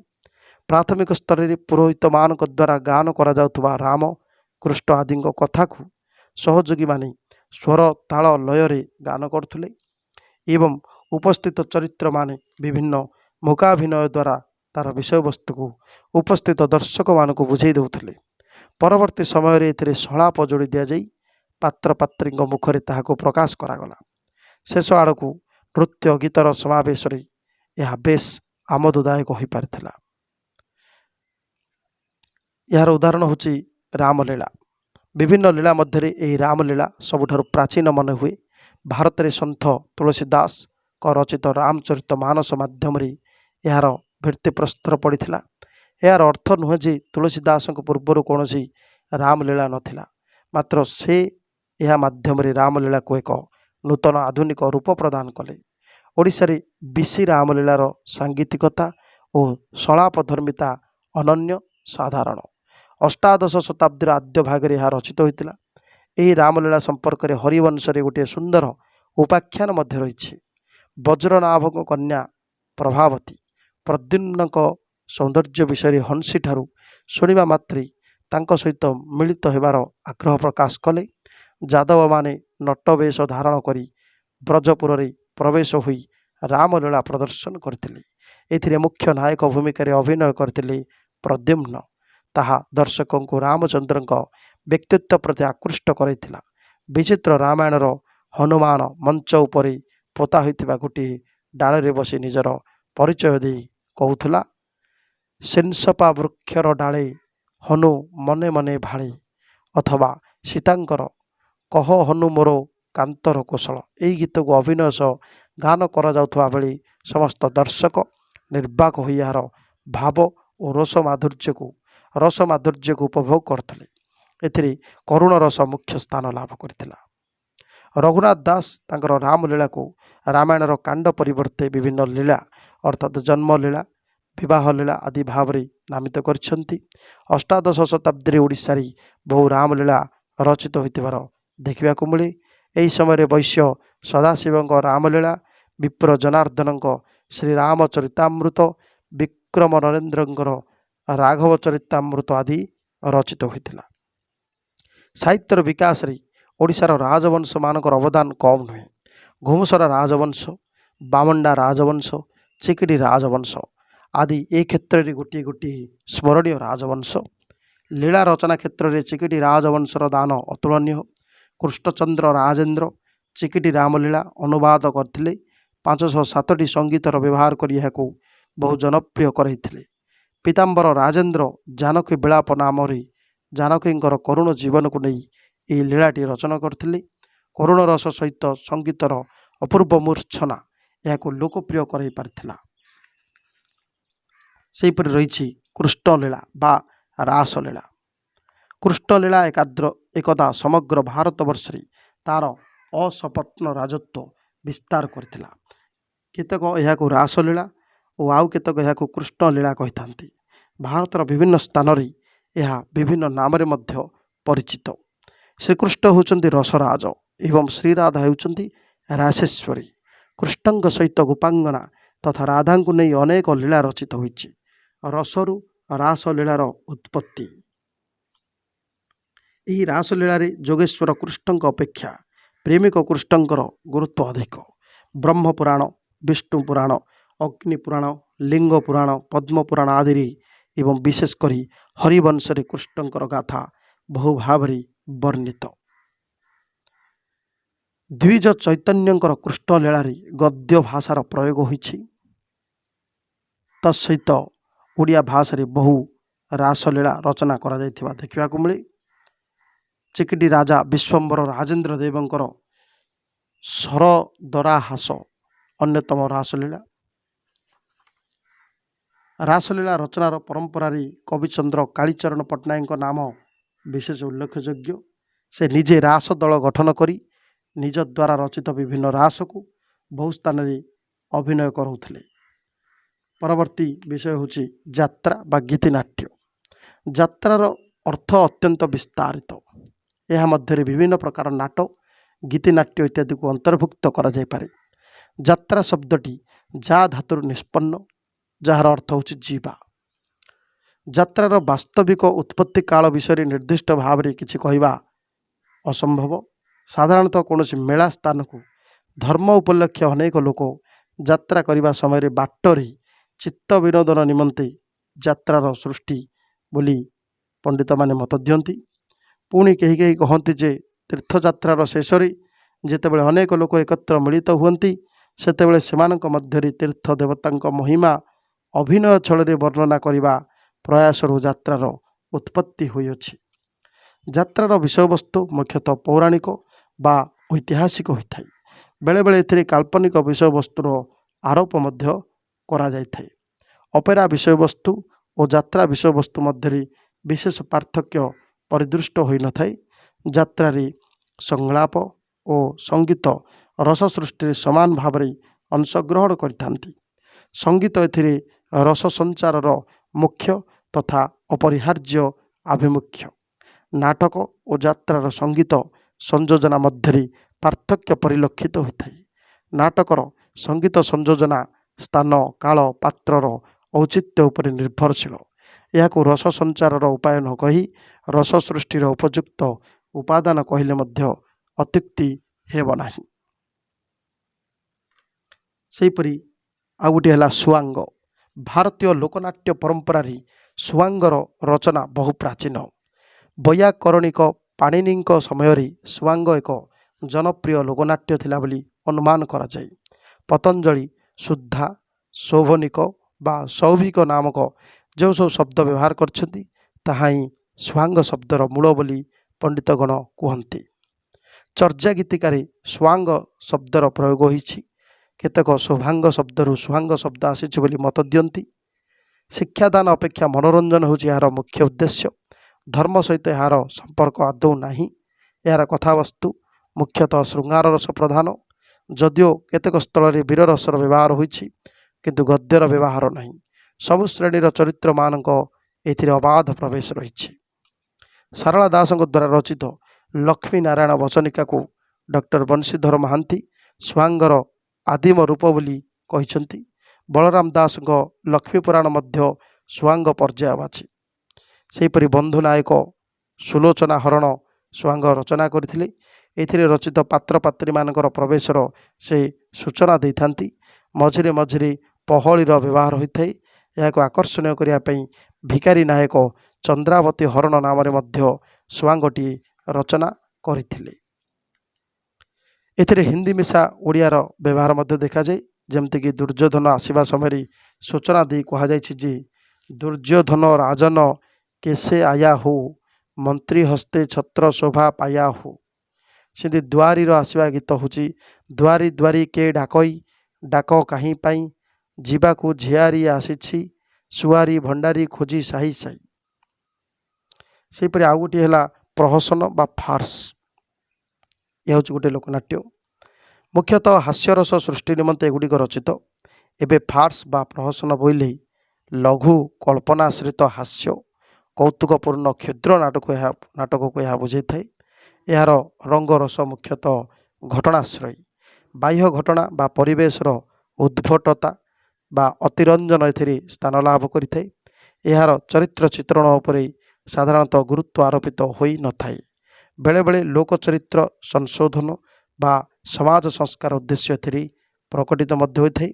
ପ୍ରାଥମିକ ସ୍ତରରେ ପୁରୋହିତମାନଙ୍କ ଦ୍ୱାରା ଗାନ କରାଯାଉଥିବା ରାମ, କୃଷ୍ଣ ଆଦିଙ୍କ କଥାକୁ ସହଯୋଗୀମାନେ ସ୍ୱର, ତାଳ, ଲୟରେ ଗାନ କରୁଥିଲେ ଏବଂ ଉପସ୍ଥିତ ଚରିତ୍ରମାନେ ବିଭିନ୍ନ ମୂକାଭିନୟ ଦ୍ୱାରା ତାର ବିଷୟବସ୍ତୁକୁ ଉପସ୍ଥିତ ଦର୍ଶକମାନଙ୍କୁ ବୁଝାଇ ଦେଉଥିଲେ। ପରବର୍ତ୍ତୀ ସମୟରେ ଏଥିରେ ସଂଳାପ ଯୋଡ଼ି ଦିଆଯାଇ ପାତ୍ରପାତ୍ରୀଙ୍କ ମୁଖରେ ତାହାକୁ ପ୍ରକାଶ କରାଗଲା। ଶେଷ ଆଡ଼କୁ ନୃତ୍ୟ ଗୀତର ସମାବେଶରେ ଏହା ବେଶ୍ ଆମୋଦଦାୟକ ହୋଇପାରିଥିଲା। ଏହାର ଉଦାହରଣ ହେଉଛି ରାମଲୀଳା। ବିଭିନ୍ନ ଲୀଳା ମଧ୍ୟରେ ଏହି ରାମଲୀଳା ସବୁଠାରୁ ପ୍ରାଚୀନ ମନେ ହୁଏ। ଭାରତରେ ସନ୍ଥ ତୁଳସୀଦାସଙ୍କ ରଚିତ ରାମଚରିତ ମାନସ ମାଧ୍ୟମରେ ଏହାର ଭିତ୍ତିପ୍ରସ୍ତର ପଡ଼ିଥିଲା। ଏହାର ଅର୍ଥ ନୁହେଁ ଯେ ତୁଳସୀଦାସଙ୍କ ପୂର୍ବରୁ କୌଣସି ରାମଲୀଳା ନଥିଲା, ମାତ୍ର ସେ ଏହା ମାଧ୍ୟମରେ ରାମଲୀଳାକୁ ଏକ ନୂତନ ଆଧୁନିକ ରୂପ ପ୍ରଦାନ କଲେ। ଓଡ଼ିଶାରେ ବିଶି ରାମଲୀଳାର ସାଙ୍ଗୀତିକତା ଓ ସଂଳାପଧର୍ମିତା ଅନନ୍ୟ ସାଧାରଣ। ଅଷ୍ଟାଦଶ ଶତାବ୍ଦୀର ଆଦ୍ୟ ଭାଗରେ ଏହା ରଚିତ ହୋଇଥିଲା। ଏହି ରାମଲୀଳା ସମ୍ପର୍କରେ ହରିବଂଶରେ ଗୋଟିଏ ସୁନ୍ଦର ଉପାଖ୍ୟାନ ମଧ୍ୟ ରହିଛି। ବଜ୍ରନାଭଙ୍କ କନ୍ୟା ପ୍ରଭାବତୀ ପ୍ରଦ୍ୟୁମ୍ନଙ୍କ ସୌନ୍ଦର୍ଯ୍ୟ ବିଷୟରେ ହଂସୀଠାରୁ ଶୁଣିବା ମାତ୍ରେ ତାଙ୍କ ସହିତ ମିଳିତ ହେବାର ଆଗ୍ରହ ପ୍ରକାଶ କଲେ। ଯାଦବମାନେ ନଟବେଶ ଧାରଣ କରି ବ୍ରଜପୁରରେ ପ୍ରବେଶ ହୋଇ ରାମଲୀଳା ପ୍ରଦର୍ଶନ କରିଥିଲେ। ଏଥିରେ ମୁଖ୍ୟ ନାୟକ ଭୂମିକାରେ ଅଭିନୟ କରିଥିଲେ ପ୍ରଦ୍ୟୁମ୍ନ। ତାହା ଦର୍ଶକଙ୍କୁ ରାମଚନ୍ଦ୍ରଙ୍କ ବ୍ୟକ୍ତିତ୍ୱ ପ୍ରତି ଆକୃଷ୍ଟ କରାଇଥିଲା। ବିଚିତ୍ର ରାମାୟଣର ହନୁମାନ ମଞ୍ଚ ଉପରେ ପୋତା ହୋଇଥିବା ଗୋଟିଏ ଡାଳରେ ବସି ନିଜର ପରିଚୟ ଦେଇ କହୁଥିଲା, ସେନ୍ସପା ବୃକ୍ଷର ଡାଳେ ହନୁ ମନେ ମନେ ଭାଳେ, ଅଥବା ସୀତାଙ୍କର କହ ହନୁ ମୋର କାନ୍ତର କୋଶଳ। ଏହି ଗୀତକୁ ଅଭିନୟ ସହ ଗାନ କରାଯାଉଥିବା ବେଳେ ସମସ୍ତ ଦର୍ଶକ ନିର୍ବାକ ହୋଇ ଏହାର ଭାବ ଓ ରସମାଧୁର୍ଯ୍ୟକୁ ଉପଭୋଗ କରୁଥିଲେ। ଏଥିରେ କରୁଣ ରସ ମୁଖ୍ୟ ସ୍ଥାନ ଲାଭ କରିଥିଲା। ରଘୁନାଥ ଦାସ ତାଙ୍କର ରାମଲୀଳାକୁ ରାମାୟଣର କାଣ୍ଡ ପରିବର୍ତ୍ତେ ବିଭିନ୍ନ ଲୀଳା ଅର୍ଥାତ୍ ଜନ୍ମଲୀଳା, ବିବାହ ଲୀଳା ଆଦି ଭାବରେ ନାମିତ କରିଛନ୍ତି। ଅଷ୍ଟାଦଶ ଶତାବ୍ଦୀରେ ଓଡ଼ିଶାରେ ବହୁ ରାମଲୀଳା ରଚିତ ହୋଇଥିବାର ଦେଖିବାକୁ ମିଳେ। ଏହି ସମୟରେ ବୈଶ୍ୟ ସଦାଶିବଙ୍କ ରାମଲୀଳା, ବିପ୍ର ଜନାର୍ଦ୍ଦନଙ୍କ ଶ୍ରୀରାମଚରିତାମୃତ, ବିକ୍ରମ ନରେନ୍ଦ୍ରଙ୍କର ରାଘବ ଚରିତାମୃତ ଆଦି ରଚିତ ହୋଇଥିଲା। ସାହିତ୍ୟର ବିକାଶରେ ଓଡ଼ିଶାର ରାଜବଂଶମାନଙ୍କର ଅବଦାନ କମ୍ ନୁହେଁ। ଘୁମୁସର ରାଜବଂଶ, ବାମଣ୍ଡା ରାଜବଂଶ, ଚିକିଟି ରାଜବଂଶ ଆଦି ଏ କ୍ଷେତ୍ରରେ ଗୋଟିଏ ଗୋଟିଏ ସ୍ମରଣୀୟ ରାଜବଂଶ। ଲୀଳା ରଚନା କ୍ଷେତ୍ରରେ ଚିକିଟି ରାଜବଂଶର ଦାନ ଅତୁଳନୀୟ। କୃଷ୍ଣଚନ୍ଦ୍ର ରାଜେନ୍ଦ୍ର ଚିକିଟି ରାମଲୀଳା ଅନୁବାଦ କରିଥିଲେ। 507ଟି ସଙ୍ଗୀତର ବ୍ୟବହାର କରି ଏହାକୁ ବହୁ ଜନପ୍ରିୟ କରାଇଥିଲେ। ପୀତାମ୍ବର ରାଜେନ୍ଦ୍ର ଜାନକୀ ବିଳାପ ନାମରେ ଜାନକୀଙ୍କର କରୁଣ ଜୀବନକୁ ନେଇ ଏହି ଲୀଳାଟି ରଚନା କରିଥିଲେ। କରୁଣ ରସ ସହିତ ସଙ୍ଗୀତର ଅପୂର୍ବ ମୂର୍ଚ୍ଛନା ଏହାକୁ ଲୋକପ୍ରିୟ କରାଇ ପାରିଥିଲା। ସେହିପରି ରହିଛି କୃଷ୍ଣଲୀଳା ବା ରାସଲୀଳା। କୃଷ୍ଣଲୀଳା ଏକଦା ସମଗ୍ର ଭାରତବର୍ଷରେ ତାର ଅସପତ୍ନ ରାଜତ୍ୱ ବିସ୍ତାର କରିଥିଲା। କେତେକ ଏହାକୁ ରାସଲୀଳା ଓ ଆଉ କେତେକ ଏହାକୁ କୃଷ୍ଣଲୀଳା କହିଥାନ୍ତି। ଭାରତର ବିଭିନ୍ନ ସ୍ଥାନରେ ଏହା ବିଭିନ୍ନ ନାମରେ ମଧ୍ୟ ପରିଚିତ। ଶ୍ରୀକୃଷ୍ଣ ହେଉଛନ୍ତି ରସରାଜ ଏବଂ ଶ୍ରୀରାଧା ହେଉଛନ୍ତି ରାସେଶ୍ୱରୀ। କୃଷ୍ଣଙ୍କ ସହିତ ଗୋପାଙ୍ଗନା ତଥା ରାଧାଙ୍କୁ ନେଇ ଅନେକ ଲୀଳା ରଚିତ ହୋଇଛି। ରସରୁ ରାସଲୀଳାର ଉତ୍ପତ୍ତି। ଏହି ରାସଲୀଳାରେ ଯୋଗେଶ୍ୱର କୃଷ୍ଣଙ୍କ ଅପେକ୍ଷା ପ୍ରେମିକ କୃଷ୍ଣଙ୍କର ଗୁରୁତ୍ୱ ଅଧିକ। ବ୍ରହ୍ମପୁରାଣ, विष्णु पुराण, अग्नि पुराण, लिंग पुराण, पद्म पुराण आदि एवं विशेषकर हरिवंश कृष्णंकर गाथा बहु भाव वर्णित। द्विज चैतन्यंकर कृष्ण लीलार गद्य भाषार प्रयोग होइछि। तत्सहित ओडिया भाषा बहु रासलीला रचना करा जायथिबा देखिबाकू मिले। चिकिटी राजा विश्वम्बर राजेन्द्र देवंकर सरदरा हास अन्यतम रासलीला। रासलीला रचनार परंपरार कविचंद्र कालीचरण पट्टनायक नाम विशेष उल्लेखयोग्य। से निजे रास दल गठन करी निज द्वारा रचित विभिन्न रास को बहु स्थान में अभिनय करुले। परवर्ती विषय होची यात्रा बा गीतिनाट्य। यात्रार अर्थ अत्यंत विस्तारित। यह मध्य विभिन्न प्रकार नाटक, गीतिनाट्य इत्यादि को अंतर्भुक्त करा जाय पारे। यात्रा शब्दटी जा धातुर निष्पन्न, जार अर्थ होची जीवा। यात्रार वास्तविक उत्पत्ति काल विषय निर्दिष्ट भाव में किछि कहवा असंभव। साधारणतः कौन मेला स्थान को धर्म उपलक्ष्य अनेक लोक यात्रा करने समय बाटरी चित्त विनोदन निमंते यात्रार सृष्टि बोली पंडित माने मत दियंती। पुणी कहीं कहीं कहती जे तीर्थयात्रार शेष जितेबले अनेक लोक एकत्र मिलित हुअन्ति सेतेबले सेमानक मध्यरे तीर्थ देवतांक महिमा अभिनय छल वर्णना करने प्रयास यात्रार उत्पत्ति होइछि। यात्रार विषयवस्तु मुख्यतः पौराणिक बा ऐतिहासिक होता है। बेले बेले एथिरे काल्पनिक विषयवस्तुर आरोप मध्य करा जायथाय। अपेरा विषयवस्तु और यात्रा विषयवस्तु मध्य विशेष पार्थक्य परिदृष्ट होई न थाए। यात्रारे संलाप और संगीत रस सृष्टि समान भाव में अंशग्रहण करिथांती। संगीत एथिरे रस संचारर मुख्य तथा अपरिहार्य आभिमुख्य। नाटक और यात्रार संगीत संयोजना मध्य पार्थक्य परिलक्षित होता है। नाटकर संगीत संयोजना स्थान, काल, पात्रर औचित्य उपर निर्भरशील। यह रस संचारर उपाय न कही रस सृष्टिर उपयुक्त उपादान कहले मध्य अत्युक्ति हेब नाही। सेहीपरि आ गोटे है सुआंग। भारतीय लोकनाट्य परंपरार सुआंगर रचना बहु प्राचीन। वैयाकरणिक पाणिनि समय सुआंग एक जनप्रिय लोकनाट्य थिला बोली अनुमान करा जाय। पतंजलि शुद्धा, शोभनिक बा सौभिक नामक जो सब शब्द व्यवहार करछन्ति ताहा ही सुआंग शब्दर मूल बोली पंडितगण कहन्ति। चर्या गीतिकार सुआंग शब्दर प्रयोग होइछि। केतेक सौभांग शब्दरू सुआंग शब्द आसीछि बोली मत दियंती। शिक्षादान अपेक्षा मनोरंजन होछि यार मुख्य उद्देश्य। धर्म सहित यार संपर्क आदौ नाही। यार कथावस्तु मुख्यतः श्रृंगार रस प्रधान। जदिओ केतेक स्थल वीर रसर व्यवहार होइछि किंतु गद्यर व्यवहार नहीं। सबु श्रेणीर चरित्र मानक एथिरे अबाध प्रवेश रही। सारला दास द्वारा रचित लक्ष्मी नारायण वचनिका को डॉक्टर बंशीधर महांती सुआंगर आदिम रूप बोली कहिछन्ति। बलराम दास लक्ष्मी पुराण मध्य सुआंग पर्याय अछि। सेहीपरि बंधु नायक सुलोचना हरण सुआंग रचना करथिले। एथिरे रचित पात्र पात्री मानकर प्रवेशर से सूचना देइथांती। मझिरे मझिरे पहलीर व्यवहार होता है। यह आकर्षणीय करने भिकारी नायक चंद्रावती हरण नाम सुआंगटी रचना करथिले। एथिरे हिंदी मिशा ओडियार व्यवहार मध्य देखा जाए। जमती दुर्योधन आसवा समय सूचना दी कहुछि दुर्योधन राजन केसे आया हो, मंत्री हस्ते छत्र शोभा पाया हो। से दुआरी आसवा गीत हूँ दुआरी दुआरी के डाकई डाक कहीं पाई जीवाकू झियारी आसी सुआरी भंडारी खोजी साही साही। सेहीपरि आउ गोटे है प्रहसन बा फार्स। यह हूँ गोटे लोकनाट्य मुख्यतः हास्यरस सृष्टि निमंते एगुड़िक रचित। एबे फार्स बा प्रहसन बोइले लघु कल्पनाश्रित हास्य कौतुकपूर्ण क्षुद्र नाटक को यह बुझे थाए। यार रंग रस मुख्यतः घटनाश्रयी। बाह्य घटना बा परिवेशर उद्भटता बा अतिरंजन एथिरे स्थान लाभ करिथाए। यार चरित्र चित्रण उपरे साधारणतः गुरुत्व आरोपित होई न थाए। बेले बेले लोक चरित्र संशोधन बा समाज संस्कार उद्देश्य एथिरे ପ୍ରକଟିତ ମଧ୍ୟ ହୋଇଥାଏ।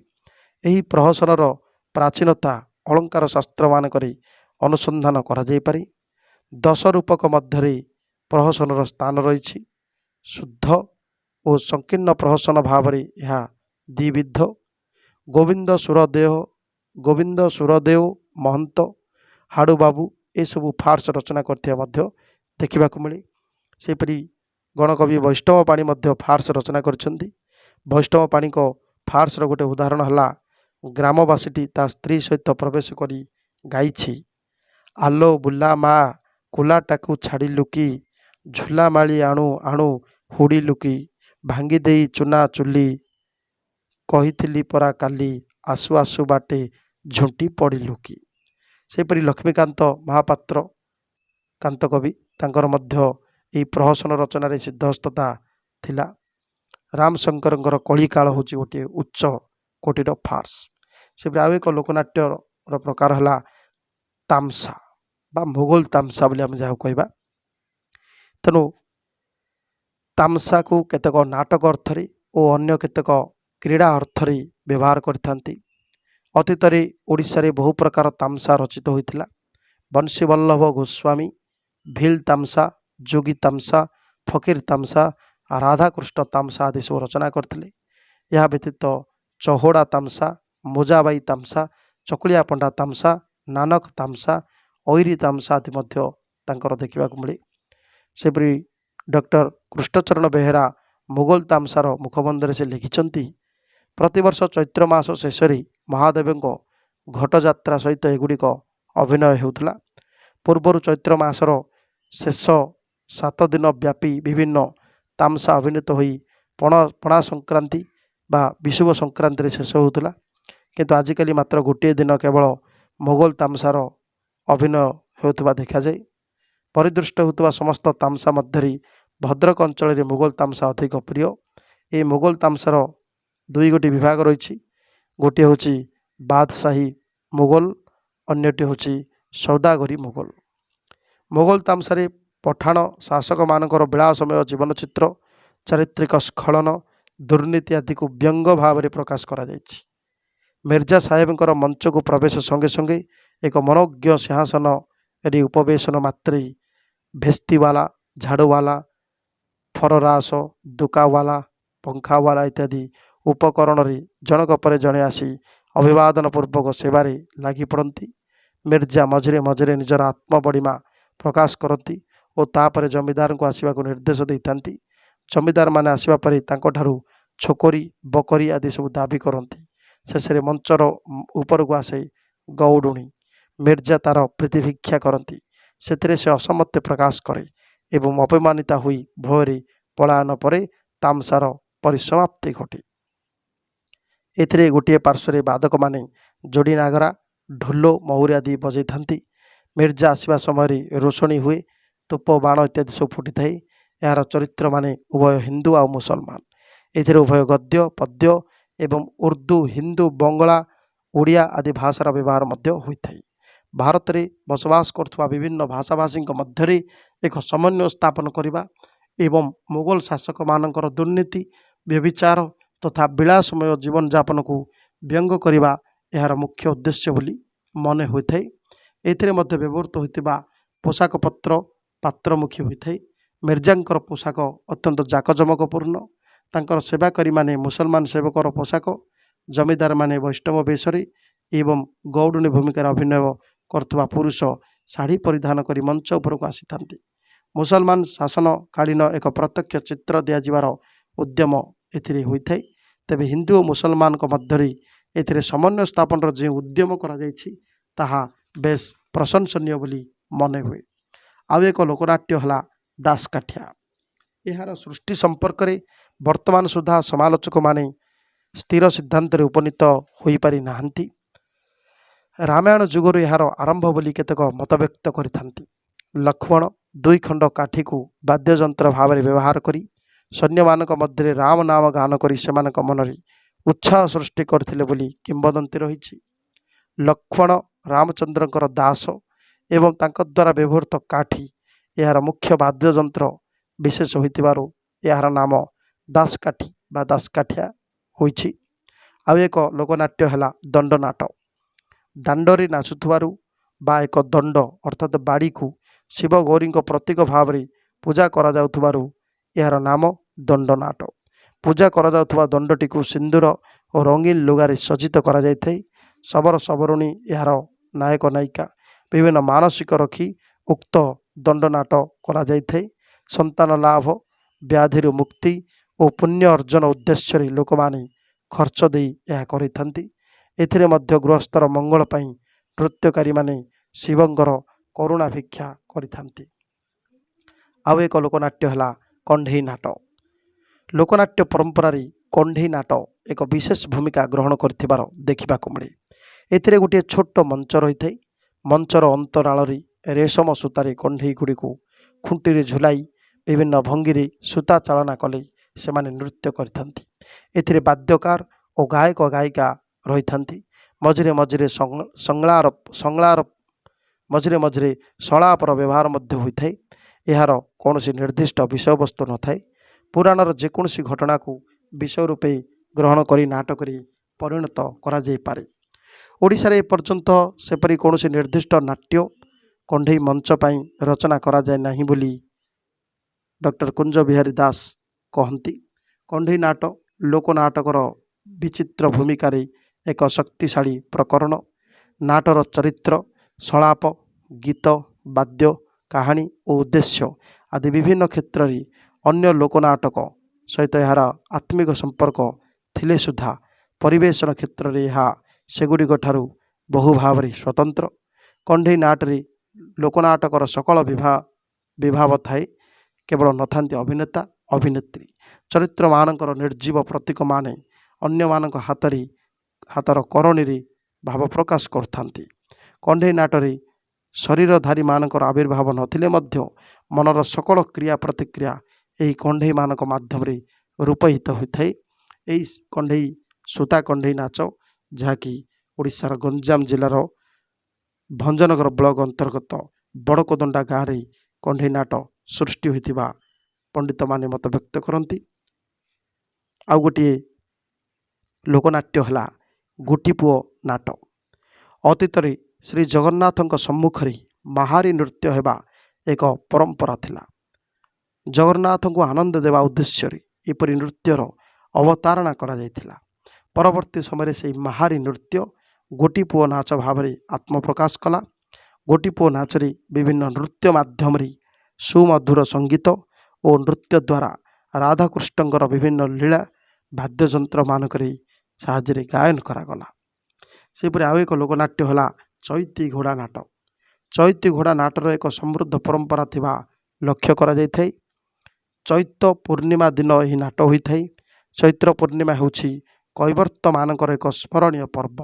ଏହି ପ୍ରହସନର ପ୍ରାଚୀନତା ଅଳଙ୍କାର ଶାସ୍ତ୍ରମାନଙ୍କରେ ଅନୁସନ୍ଧାନ କରାଯାଇପାରେ। 10 ରୂପକ ମଧ୍ୟରେ ପ୍ରହସନର ସ୍ଥାନ ରହିଛି। ଶୁଦ୍ଧ ଓ ସଂକୀର୍ଣ୍ଣ ପ୍ରହସନ ଭାବରେ ଏହା ଦ୍ୱିବିଧ। ଗୋବିନ୍ଦ ସୁରଦେଓ ମହନ୍ତ, ହାଡ଼ୁବାବୁ ଏସବୁ ଫାର୍ସ ରଚନା କରିଥିବା ମଧ୍ୟ ଦେଖିବାକୁ ମିଳେ। ସେହିପରି ଗଣକବି ବୈଷ୍ଣବ ପାଣି ମଧ୍ୟ ଫାର୍ସ ରଚନା କରିଛନ୍ତି। ବୈଷ୍ଣବ ପାଣିଙ୍କ ଫାର୍ସର ଗୋଟେ ଉଦାହରଣ ହେଲା, ଗ୍ରାମବାସୀଟି ତା ସ୍ତ୍ରୀ ସହିତ ପ୍ରବେଶ କରି ଗାଇଛି, ଆଲୋ ବୁଲା ମା କୁଲାଟାକୁ ଛାଡ଼ିଲୁ କି, ଝୁଲା ମାଳି ଆଣୁ ଆଣୁ ହୁଡ଼ିଲୁ କି, ଭାଙ୍ଗି ଦେଇ ଚୁନା ଚୁଲି, କହିଥିଲି ପରା କାଲି, ଆସୁ ଆସୁ ବାଟେ ଝୁଣ୍ଟି ପଡ଼ିଲୁ କି। ସେହିପରି ଲକ୍ଷ୍ମୀକାନ୍ତ ମହାପାତ୍ର କାନ୍ତ କବି, ତାଙ୍କର ମଧ୍ୟ ଏହି ପ୍ରହସନ ରଚନାରେ ସିଦ୍ଧହସ୍ତତା ଥିଲା। ରାମଶଙ୍କରଙ୍କର କଳିକାଳ ହେଉଛି ଗୋଟିଏ ଉଚ୍ଚ କୋଟିର ଫାର୍ସ। ସେପରି ଆଉ ଏକ ଲୋକନାଟ୍ୟର ପ୍ରକାର ହେଲା ତାମସା ବା ମୋଗଲ ତାମସା ବୋଲି ଆମେ ଯାହାକୁ କହିବା। ତେଣୁ ତାମସାକୁ କେତେକ ନାଟକ ଅର୍ଥରେ ଓ ଅନ୍ୟ କେତେକ କ୍ରୀଡ଼ା ଅର୍ଥରେ ବ୍ୟବହାର କରିଥାନ୍ତି। ଅତୀତରେ ଓଡ଼ିଶାରେ ବହୁ ପ୍ରକାର ତାମସା ରଚିତ ହୋଇଥିଲା। ବଂଶୀବଲ୍ଲଭ ଗୋସ୍ୱାମୀ ଭିଲ୍ ତାମସା, ଯୋଗୀ ତାମସା, ଫକୀର ତାମସା, ରାଧାକୃଷ୍ଣ ତାମସା ଆଦି ସବୁ ରଚନା କରିଥିଲେ। ଏହା ବ୍ୟତୀତ ଚହୋଡ଼ା ତାମସା, ମୋଜାବାଇ ତାମସା, ଚକୁଳିଆ ପଣ୍ଡା ତାମସା, ନାନକ ତାମସା, ଐରୀ ତାମସା ଆଦି ମଧ୍ୟ ତାଙ୍କର ଦେଖିବାକୁ ମିଳେ। ସେପରି ଡକ୍ଟର କୃଷ୍ଣଚରଣ ବେହେରା ମୋଗଲ ତାମସାର ମୁଖବନ୍ଧରେ ସେ ଲେଖିଛନ୍ତି, ପ୍ରତିବର୍ଷ ଚୈତ୍ର ମାସ ଶେଷରେ ମହାଦେବଙ୍କ ଘଟଯାତ୍ରା ସହିତ ଏଗୁଡ଼ିକ ଅଭିନୟ ହେଉଥିଲା। ପୂର୍ବରୁ ଚୈତ୍ର ମାସର ଶେଷ 7 ଦିନ ବ୍ୟାପୀ ବିଭିନ୍ନ ତାମସା ଅଭିନୀତ ହୋଇ ପଣା ସଂକ୍ରାନ୍ତି ବା ବିଷୁବ ସଂକ୍ରାନ୍ତିରେ ଶେଷ ହେଉଥିଲା। କିନ୍ତୁ ଆଜିକାଲି ମାତ୍ର ଗୋଟିଏ ଦିନ କେବଳ ମୋଗଲ ତାମସାର ଅଭିନୟ ହେଉଥିବା ଦେଖାଯାଏ। ପରିଦୃଷ୍ଟ ହେଉଥିବା ସମସ୍ତ ତାମସା ମଧ୍ୟରେ ଭଦ୍ରକ ଅଞ୍ଚଳରେ ମୋଗଲ ତାମସା ଅଧିକ ପ୍ରିୟ। ଏହି ମୋଗଲ ତାମସାର 2 ବିଭାଗ ରହିଛି। ଗୋଟିଏ ହେଉଛି ବାଦଶାହୀ ମୋଗଲ, ଅନ୍ୟଟି ହେଉଛି ସୌଦାଗରୀ ମୋଗଲ। ମୋଗଲ ତାମସାରେ ପଠାଣ ଶାସକମାନଙ୍କର ବିଳାସମୟ ଜୀବନଚିତ୍ର, ଚାରିତ୍ରିକ ସ୍ଖଳନ, ଦୁର୍ନୀତି ଆଦିକୁ ବ୍ୟଙ୍ଗ ଭାବରେ ପ୍ରକାଶ କରାଯାଇଛି। ମିର୍ଜା ସାହେବଙ୍କର ମଞ୍ଚକୁ ପ୍ରବେଶ ସଙ୍ଗେ ସଙ୍ଗେ ଏକ ମନୋଜ୍ଞ ସିଂହାସନରେ ଉପବେଶନ ମାତ୍ରେ ଭେସ୍ତିବାଲା, ଝାଡ଼ୁବାଲା, ଫରରାସ, ଦୁକାବାଲା, ପଙ୍ଖାବାଲା ଇତ୍ୟାଦି ଉପକରଣରେ ଜଣକ ପରେ ଜଣେ ଆସି ଅଭିବାଦନ ପୂର୍ବକ ସେବାରେ ଲାଗି ପଡ଼ନ୍ତି। ମିର୍ଜା ମଝିରେ ମଝିରେ ନିଜର ଆତ୍ମବଡ଼ିମା ପ୍ରକାଶ କରନ୍ତି ଓ ତାପରେ ଜମିଦାରଙ୍କୁ ଆସିବାକୁ ନିର୍ଦ୍ଦେଶ ଦେଇଥାନ୍ତି। ଜମିଦାରମାନେ ଆସିବା ପରେ ତାଙ୍କଠାରୁ ଛୋକରୀ, ବକରୀ ଆଦି ସବୁ ଦାବି କରନ୍ତି। ଶେଷରେ ମଞ୍ଚର ଉପରକୁ ଆସେ ଗଉଡ଼ୁଣୀ। ମିର୍ଜା ତାର ପ୍ରୀତିଭିକ୍ଷା କରନ୍ତି। ସେଥିରେ ସେ ଅସମତି ପ୍ରକାଶ କରେ ଏବଂ ଅପମାନିତା ହୋଇ ଭୟରେ ପଳାୟନ ପରେ ତାମସାର ପରିସମାପ୍ତି ଘଟେ। ଏଥିରେ ଗୋଟିଏ ପାର୍ଶ୍ୱରେ ବାଦକମାନେ ଯୋଡ଼ି ନାଗରା, ଢୋଲ, ମହୁରୀ ଆଦି ବଜାଇଥାନ୍ତି। ମିର୍ଜା ଆସିବା ସମୟରେ ରୋଷଣୀ ହୁଏ, ତୋପ ବାଣ ଇତ୍ୟାଦି ସବୁ ଫୁଟିଥାଏ। ଏହାର ଚରିତ୍ରମାନେ ଉଭୟ ହିନ୍ଦୁ ଆଉ ମୁସଲମାନ। ଏଥିରେ ଉଭୟ ଗଦ୍ୟ, ପଦ୍ୟ ଏବଂ ଉର୍ଦ୍ଦୁ, ହିନ୍ଦୁ, ବଙ୍ଗଳା, ଓଡ଼ିଆ ଆଦି ଭାଷାର ବ୍ୟବହାର ମଧ୍ୟ ହୋଇଥାଏ। ଭାରତରେ ବସବାସ କରୁଥିବା ବିଭିନ୍ନ ଭାଷାଭାଷୀଙ୍କ ମଧ୍ୟରେ ଏକ ସମନ୍ୱୟ ସ୍ଥାପନ କରିବା ଏବଂ ମୋଗଲ ଶାସକମାନଙ୍କର ଦୁର୍ନୀତି, ବ୍ୟଭିଚାର ତଥା ବିଳାସମୟ ଜୀବନଯାପନକୁ ବ୍ୟଙ୍ଗ କରିବା ଏହାର ମୁଖ୍ୟ ଉଦ୍ଦେଶ୍ୟ ବୋଲି ମନେ ହୋଇଥାଏ। ଏଥିରେ ମଧ୍ୟ ବ୍ୟବହୃତ ହୋଇଥିବା ପୋଷାକ ପତ୍ର ପାତ୍ରମୁଖୀ ହୋଇଥାଏ। ମିର୍ଜାଙ୍କର ପୋଷାକ ଅତ୍ୟନ୍ତ ଜାକଜମକପୂର୍ଣ୍ଣ। ତାଙ୍କର ସେବାକାରୀମାନେ ମୁସଲମାନ ସେବକର ପୋଷାକ, ଜମିଦାରମାନେ ବୈଷ୍ଣବ ବେଶରେ ଏବଂ ଗୌଡ଼ୁଣୀ ଭୂମିକାରେ ଅଭିନୟ କରୁଥିବା ପୁରୁଷ ଶାଢ଼ୀ ପରିଧାନ କରି ମଞ୍ଚ ଉପରକୁ ଆସିଥାନ୍ତି। ମୁସଲମାନ ଶାସନକାଳୀନ ଏକ ପ୍ରତ୍ୟକ୍ଷ ଚିତ୍ର ଦିଆଯିବାର ଉଦ୍ୟମ ଏଥିରେ ହୋଇଥାଏ। ତେବେ ହିନ୍ଦୁ ଓ ମୁସଲମାନଙ୍କ ମଧ୍ୟରେ ଏଥିରେ ସମନ୍ୱୟ ସ୍ଥାପନର ଯେଉଁ ଉଦ୍ୟମ କରାଯାଇଛି ତାହା ବେଶ ପ୍ରଶଂସନୀୟ ବୋଲି ମନେ ହୁଏ। ଆଉ ଏକ ଲୋକନାଟ୍ୟ ହେଲା ଦାସକାଠିଆ। ଏହାର ସୃଷ୍ଟି ସମ୍ପର୍କରେ ବର୍ତ୍ତମାନ ସୁଦ୍ଧା ସମାଲୋଚକମାନେ ସ୍ଥିର ସିଦ୍ଧାନ୍ତରେ ଉପନୀତ ହୋଇପାରି ନାହାନ୍ତି। ରାମାୟଣ ଯୁଗରୁ ଏହାର ଆରମ୍ଭ ବୋଲି କେତେକ ମତବ୍ୟକ୍ତ କରିଥାନ୍ତି। ଲକ୍ଷ୍ମଣ 2 ଖଣ୍ଡ କାଠିକୁ ବାଦ୍ୟଯନ୍ତ୍ର ଭାବରେ ବ୍ୟବହାର କରି ସୈନ୍ୟମାନଙ୍କ ମଧ୍ୟରେ ରାମ ନାମ ଗାନ କରି ସେମାନଙ୍କ ମନରେ ଉତ୍ସାହ ସୃଷ୍ଟି କରିଥିଲେ ବୋଲି କିମ୍ବଦନ୍ତୀ ରହିଛି। ଲକ୍ଷ୍ମଣ ରାମଚନ୍ଦ୍ରଙ୍କର ଦାସ ଏବଂ ତାଙ୍କ ଦ୍ୱାରା ବ୍ୟବହୃତ କାଠି ଏହାର ମୁଖ୍ୟ ବାଦ୍ୟଯନ୍ତ୍ର ବିଶେଷ ହୋଇଥିବାରୁ ଏହାର ନାମ ଦାସକାଠି ବା ଦାସକାଠିଆ ହୋଇଛି। ଆଉ ଏକ ଲୋକନାଟ୍ୟ ହେଲା ଦଣ୍ଡନାଟ। ଦାଣ୍ଡରେ ନାଚୁଥିବାରୁ ବା ଏକ ଦଣ୍ଡ ଅର୍ଥାତ୍ ବାଡ଼ିକୁ ଶିବ ଗୌରୀଙ୍କ ପ୍ରତୀକ ଭାବରେ ପୂଜା କରାଯାଉଥିବାରୁ ଏହାର ନାମ ଦଣ୍ଡନାଟ। ପୂଜା କରାଯାଉଥିବା ଦଣ୍ଡଟିକୁ ସିନ୍ଦୁର ଓ ରଙ୍ଗୀନ ଲୁଗାରେ ସଜ୍ଜିତ କରାଯାଇଥାଏ। ଶବର ଶବରୁଣୀ ଏହାର ନାୟକ ନାୟିକା। ବିଭିନ୍ନ ମାନସିକ ରଖି ଉକ୍ତ ଦଣ୍ଡନାଟ କରାଯାଇଥାଏ। ସନ୍ତାନ ଲାଭ, ବ୍ୟାଧିରୁ ମୁକ୍ତି ଓ ପୁଣ୍ୟ ଅର୍ଜନ ଉଦ୍ଦେଶ୍ୟରେ ଲୋକମାନେ ଖର୍ଚ୍ଚ ଦେଇ ଏହା କରିଥାନ୍ତି। ଏଥିରେ ମଧ୍ୟ ଗୃହସ୍ଥର ମଙ୍ଗଳ ପାଇଁ ନୃତ୍ୟକାରୀମାନେ ଶିବଙ୍କର କରୁଣା ଭିକ୍ଷା କରିଥାନ୍ତି। ଆଉ ଏକ ଲୋକନାଟ୍ୟ ହେଲା କଣ୍ଢେଇ ନାଟ। ଲୋକନାଟ୍ୟ ପରମ୍ପରାରେ କଣ୍ଢେଇ ନାଟ ଏକ ବିଶେଷ ଭୂମିକା ଗ୍ରହଣ କରିଥିବାର ଦେଖିବାକୁ ମିଳେ। ଏଥିରେ ଗୋଟିଏ ଛୋଟ ମଞ୍ଚ ରହିଥାଏ। ମଞ୍ଚର ଅନ୍ତରାଳରେ ରେଶମ ସୂତାରେ କଣ୍ଢେଇ ଗୁଡ଼ିକୁ ଖୁଣ୍ଟିରେ ଝୁଲାଇ ବିଭିନ୍ନ ଭଙ୍ଗୀରେ ସୂତା ଚାଳନା କଲେ ସେମାନେ ନୃତ୍ୟ କରିଥାନ୍ତି। ଏଥିରେ ବାଦ୍ୟକାର ଓ ଗାୟକ ଗାୟିକା ରହିଥାନ୍ତି। ମଝିରେ ମଝିରେ ସଂଳାପର ବ୍ୟବହାର ମଧ୍ୟ ହୋଇଥାଏ। ଏହାର କୌଣସି ନିର୍ଦ୍ଦିଷ୍ଟ ବିଷୟବସ୍ତୁ ନଥାଏ। ପୁରାଣର ଯେକୌଣସି ଘଟଣାକୁ ବିଷୟ ରୂପେ ଗ୍ରହଣ କରି ନାଟକରେ ପରିଣତ କରାଯାଇପାରେ। ଓଡ଼ିଶାରେ ଏପର୍ଯ୍ୟନ୍ତ ସେପରି କୌଣସି ନିର୍ଦ୍ଦିଷ୍ଟ ନାଟ୍ୟ କଣ୍ଢେଇ ମଞ୍ଚ ପାଇଁ ରଚନା କରାଯାଏ ନାହିଁ ବୋଲି ଡକ୍ଟର କୁଞ୍ଜ ବିହାରୀ ଦାସ କହନ୍ତି। କଣ୍ଢେଇ ନାଟ ଲୋକନାଟକର ବିଚିତ୍ର ଭୂମିକାରେ ଏକ ଶକ୍ତିଶାଳୀ ପ୍ରକରଣ। ନାଟର ଚରିତ୍ର, ସଂଳାପ, ଗୀତ, ବାଦ୍ୟ, କାହାଣୀ ଓ ଉଦ୍ଦେଶ୍ୟ ଆଦି ବିଭିନ୍ନ କ୍ଷେତ୍ରରେ ଅନ୍ୟ ଲୋକନାଟକ ସହିତ ଏହାର ଆତ୍ମିକ ସମ୍ପର୍କ ଥିଲେ ସୁଦ୍ଧା ପରିବେଷଣ କ୍ଷେତ୍ରରେ ଏହା ସେଗୁଡ଼ିକ ଠାରୁ ବହୁ ଭାବରେ ସ୍ୱତନ୍ତ୍ର। କଣ୍ଢେଇ ନାଟରେ ଲୋକନାଟକର ସକଳ ବିଭାବ ଥାଏ। କେବଳ ନଥାନ୍ତି ଅଭିନେତା ଅଭିନେତ୍ରୀ। ଚରିତ୍ରମାନଙ୍କର ନିର୍ଜୀବ ପ୍ରତୀକମାନେ ଅନ୍ୟମାନଙ୍କ ହାତର କରଣୀରେ ଭାବ ପ୍ରକାଶ କରୁଥାନ୍ତି। କଣ୍ଢେଇ ନାଟରେ ଶରୀରଧାରୀମାନଙ୍କର ଆବିର୍ଭାବ ନଥିଲେ ମଧ୍ୟ ମନର ସକଳ କ୍ରିୟା ପ୍ରତିକ୍ରିୟା ଏହି କଣ୍ଢେଇମାନଙ୍କ ମାଧ୍ୟମରେ ରୂପାୟିତ ହୋଇଥାଏ। ଏହି କଣ୍ଢେଇ ସୂତା କଣ୍ଢେଇ ନାଚ, ଯାହାକି ଓଡ଼ିଶାର ଗଞ୍ଜାମ ଜିଲ୍ଲାର ଭଞ୍ଜନଗର ବ୍ଲକ ଅନ୍ତର୍ଗତ ବଡ଼କୋଦଣ୍ଡା ଗାଁରେ କଣ୍ଢେଇ ନାଟ ସୃଷ୍ଟି ହୋଇଥିବା ପଣ୍ଡିତମାନେ ମତ ବ୍ୟକ୍ତ କରନ୍ତି। ଆଉ ଗୋଟିଏ ଲୋକନାଟ୍ୟ ହେଲା ଗୋଟିପୁଅ ନାଟ। ଅତୀତରେ ଶ୍ରୀ ଜଗନ୍ନାଥଙ୍କ ସମ୍ମୁଖରେ ମାହାରୀ ନୃତ୍ୟ ହେବା ଏକ ପରମ୍ପରା ଥିଲା। ଜଗନ୍ନାଥଙ୍କୁ ଆନନ୍ଦ ଦେବା ଉଦ୍ଦେଶ୍ୟରେ ଏପରି ନୃତ୍ୟର ଅବତାରଣା କରାଯାଇଥିଲା। ପରବର୍ତ୍ତୀ ସମୟରେ ସେହି ମାହାରୀ ନୃତ୍ୟ ଗୋଟିପୁଅ ନାଚ ଭାବରେ ଆତ୍ମପ୍ରକାଶ କଲା। ଗୋଟିପୁଅ ନାଚରେ ବିଭିନ୍ନ ନୃତ୍ୟ ମାଧ୍ୟମରେ ସୁମଧୁର ସଙ୍ଗୀତ ଓ ନୃତ୍ୟ ଦ୍ୱାରା ରାଧାକୃଷ୍ଣଙ୍କର ବିଭିନ୍ନ ଲୀଳା ବାଦ୍ୟଯନ୍ତ୍ରମାନଙ୍କରେ ସାହାଯ୍ୟରେ ଗାୟନ କରାଗଲା। ସେହିପରି ଆଉ ଏକ ଲୋକନାଟ୍ୟ ହେଲା ଚୈତି ଘୋଡ଼ା ନାଟ। ଚୈତି ଘୋଡ଼ା ନାଟର ଏକ ସମୃଦ୍ଧ ପରମ୍ପରା ଥିବା ଲକ୍ଷ୍ୟ କରାଯାଇଥାଏ। ଚୈତ୍ର ପୂର୍ଣ୍ଣିମା ଦିନ ଏହି ନାଟ ହୋଇଥାଏ। ଚୈତ୍ର ପୂର୍ଣ୍ଣିମା ହେଉଛି କୈବର୍ତ୍ତମାନଙ୍କର ଏକ ସ୍ମରଣୀୟ ପର୍ବ।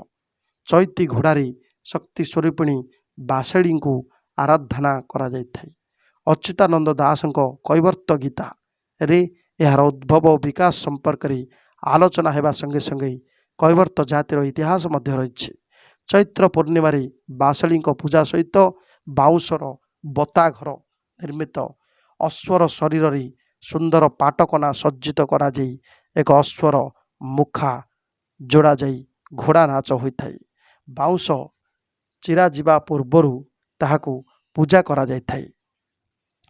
ଚୈତି ଘୋଡ଼ାରେ ଶକ୍ତି ସ୍ୱରୂପିଣୀ ବାସେଳୀଙ୍କୁ ଆରାଧନା କରାଯାଇଥାଏ। ଅଚ୍ୟୁତାନନ୍ଦ ଦାସଙ୍କ କୈବର୍ତ୍ତ ଗୀତାରେ ଏହାର ଉଦ୍ଭବ ଓ ବିକାଶ ସମ୍ପର୍କରେ ଆଲୋଚନା ହେବା ସଙ୍ଗେ ସଙ୍ଗେ କୈବର୍ତ୍ତ ଜାତିର ଇତିହାସ ମଧ୍ୟ ରହିଛି। ଚୈତ୍ର ପୂର୍ଣ୍ଣିମାରେ ବାସେଳୀଙ୍କ ପୂଜା ସହିତ ବାଉଁଶର ବତାଘର ନିର୍ମିତ ଅଶ୍ୱର ଶରୀରରେ ସୁନ୍ଦର ପାଟକନା ସଜ୍ଜିତ କରାଯାଇ ଏକ ଅଶ୍ୱର ମୁଖା ଯୋଡ଼ାଯାଇ ଘୋଡ଼ା ନାଚ ହୋଇଥାଏ। ବାଉଁଶ ଚିରାଯିବା ପୂର୍ବରୁ ତାହାକୁ ପୂଜା କରାଯାଇଥାଏ।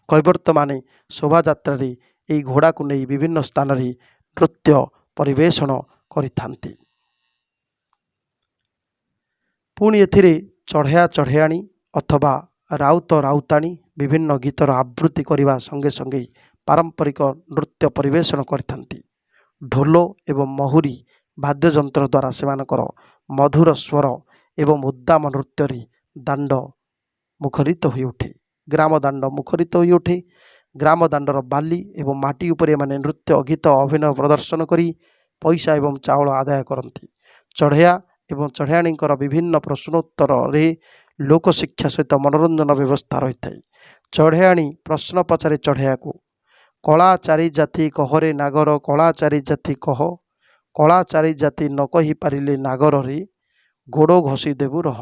କୈବର୍ତ୍ତମାନେ ଶୋଭାଯାତ୍ରାରେ ଏହି ଘୋଡ଼ାକୁ ନେଇ ବିଭିନ୍ନ ସ୍ଥାନରେ ନୃତ୍ୟ ପରିବେଷଣ କରିଥାନ୍ତି। ପୁଣି ଏଥିରେ ଚଢ଼େୟା ଚଢ଼େୟାଣୀ ଅଥବା ରାଉତ ରାଉତାଣୀ ବିଭିନ୍ନ ଗୀତର ଆବୃତ୍ତି କରିବା ସଙ୍ଗେ ସଙ୍ଗେ ପାରମ୍ପରିକ ନୃତ୍ୟ ପରିବେଷଣ କରିଥାନ୍ତି। ଢୋଲ ଏବଂ ମହୁରୀ ବାଦ୍ୟଯନ୍ତ୍ର ଦ୍ୱାରା ସେମାନଙ୍କର ମଧୁର ସ୍ୱର ଏବଂ ଉଦ୍ଦାମ ନୃତ୍ୟରେ ଦାଣ୍ଡ ମୁଖରିତ ହୋଇଉଠେ। ଗ୍ରାମ ଦାଣ୍ଡ ମୁଖରିତ ହୋଇଉଠେ। ଗ୍ରାମ ଦାଣ୍ଡର ବାଲି ଏବଂ ମାଟି ଉପରେ ଏମାନେ ନୃତ୍ୟ, ଗୀତ, ଅଭିନୟ ପ୍ରଦର୍ଶନ କରି ପଇସା ଏବଂ ଚାଉଳ ଆଦାୟ କରନ୍ତି। ଚଢ଼େୟା ଏବଂ ଚଢ଼େୟାଣୀଙ୍କର ବିଭିନ୍ନ ପ୍ରଶ୍ନୋତ୍ତରରେ ଲୋକଶିକ୍ଷା ସହିତ ମନୋରଞ୍ଜନ ବ୍ୟବସ୍ଥା ରହିଥାଏ। ଚଢ଼େୟାଣୀ ପ୍ରଶ୍ନ ପଚାରେ ଚଢ଼େୟାକୁ, କଳା ଚାରି ଜାତି କହରେ ନାଗର, କଳା ଚାରି ଜାତି କହ, କଳା ଚାରି ଜାତି ନ କହି ପାରିଲେ ନାଗରରେ ଗୋଡ଼ ଘଷି ଦେବୁ ରହ।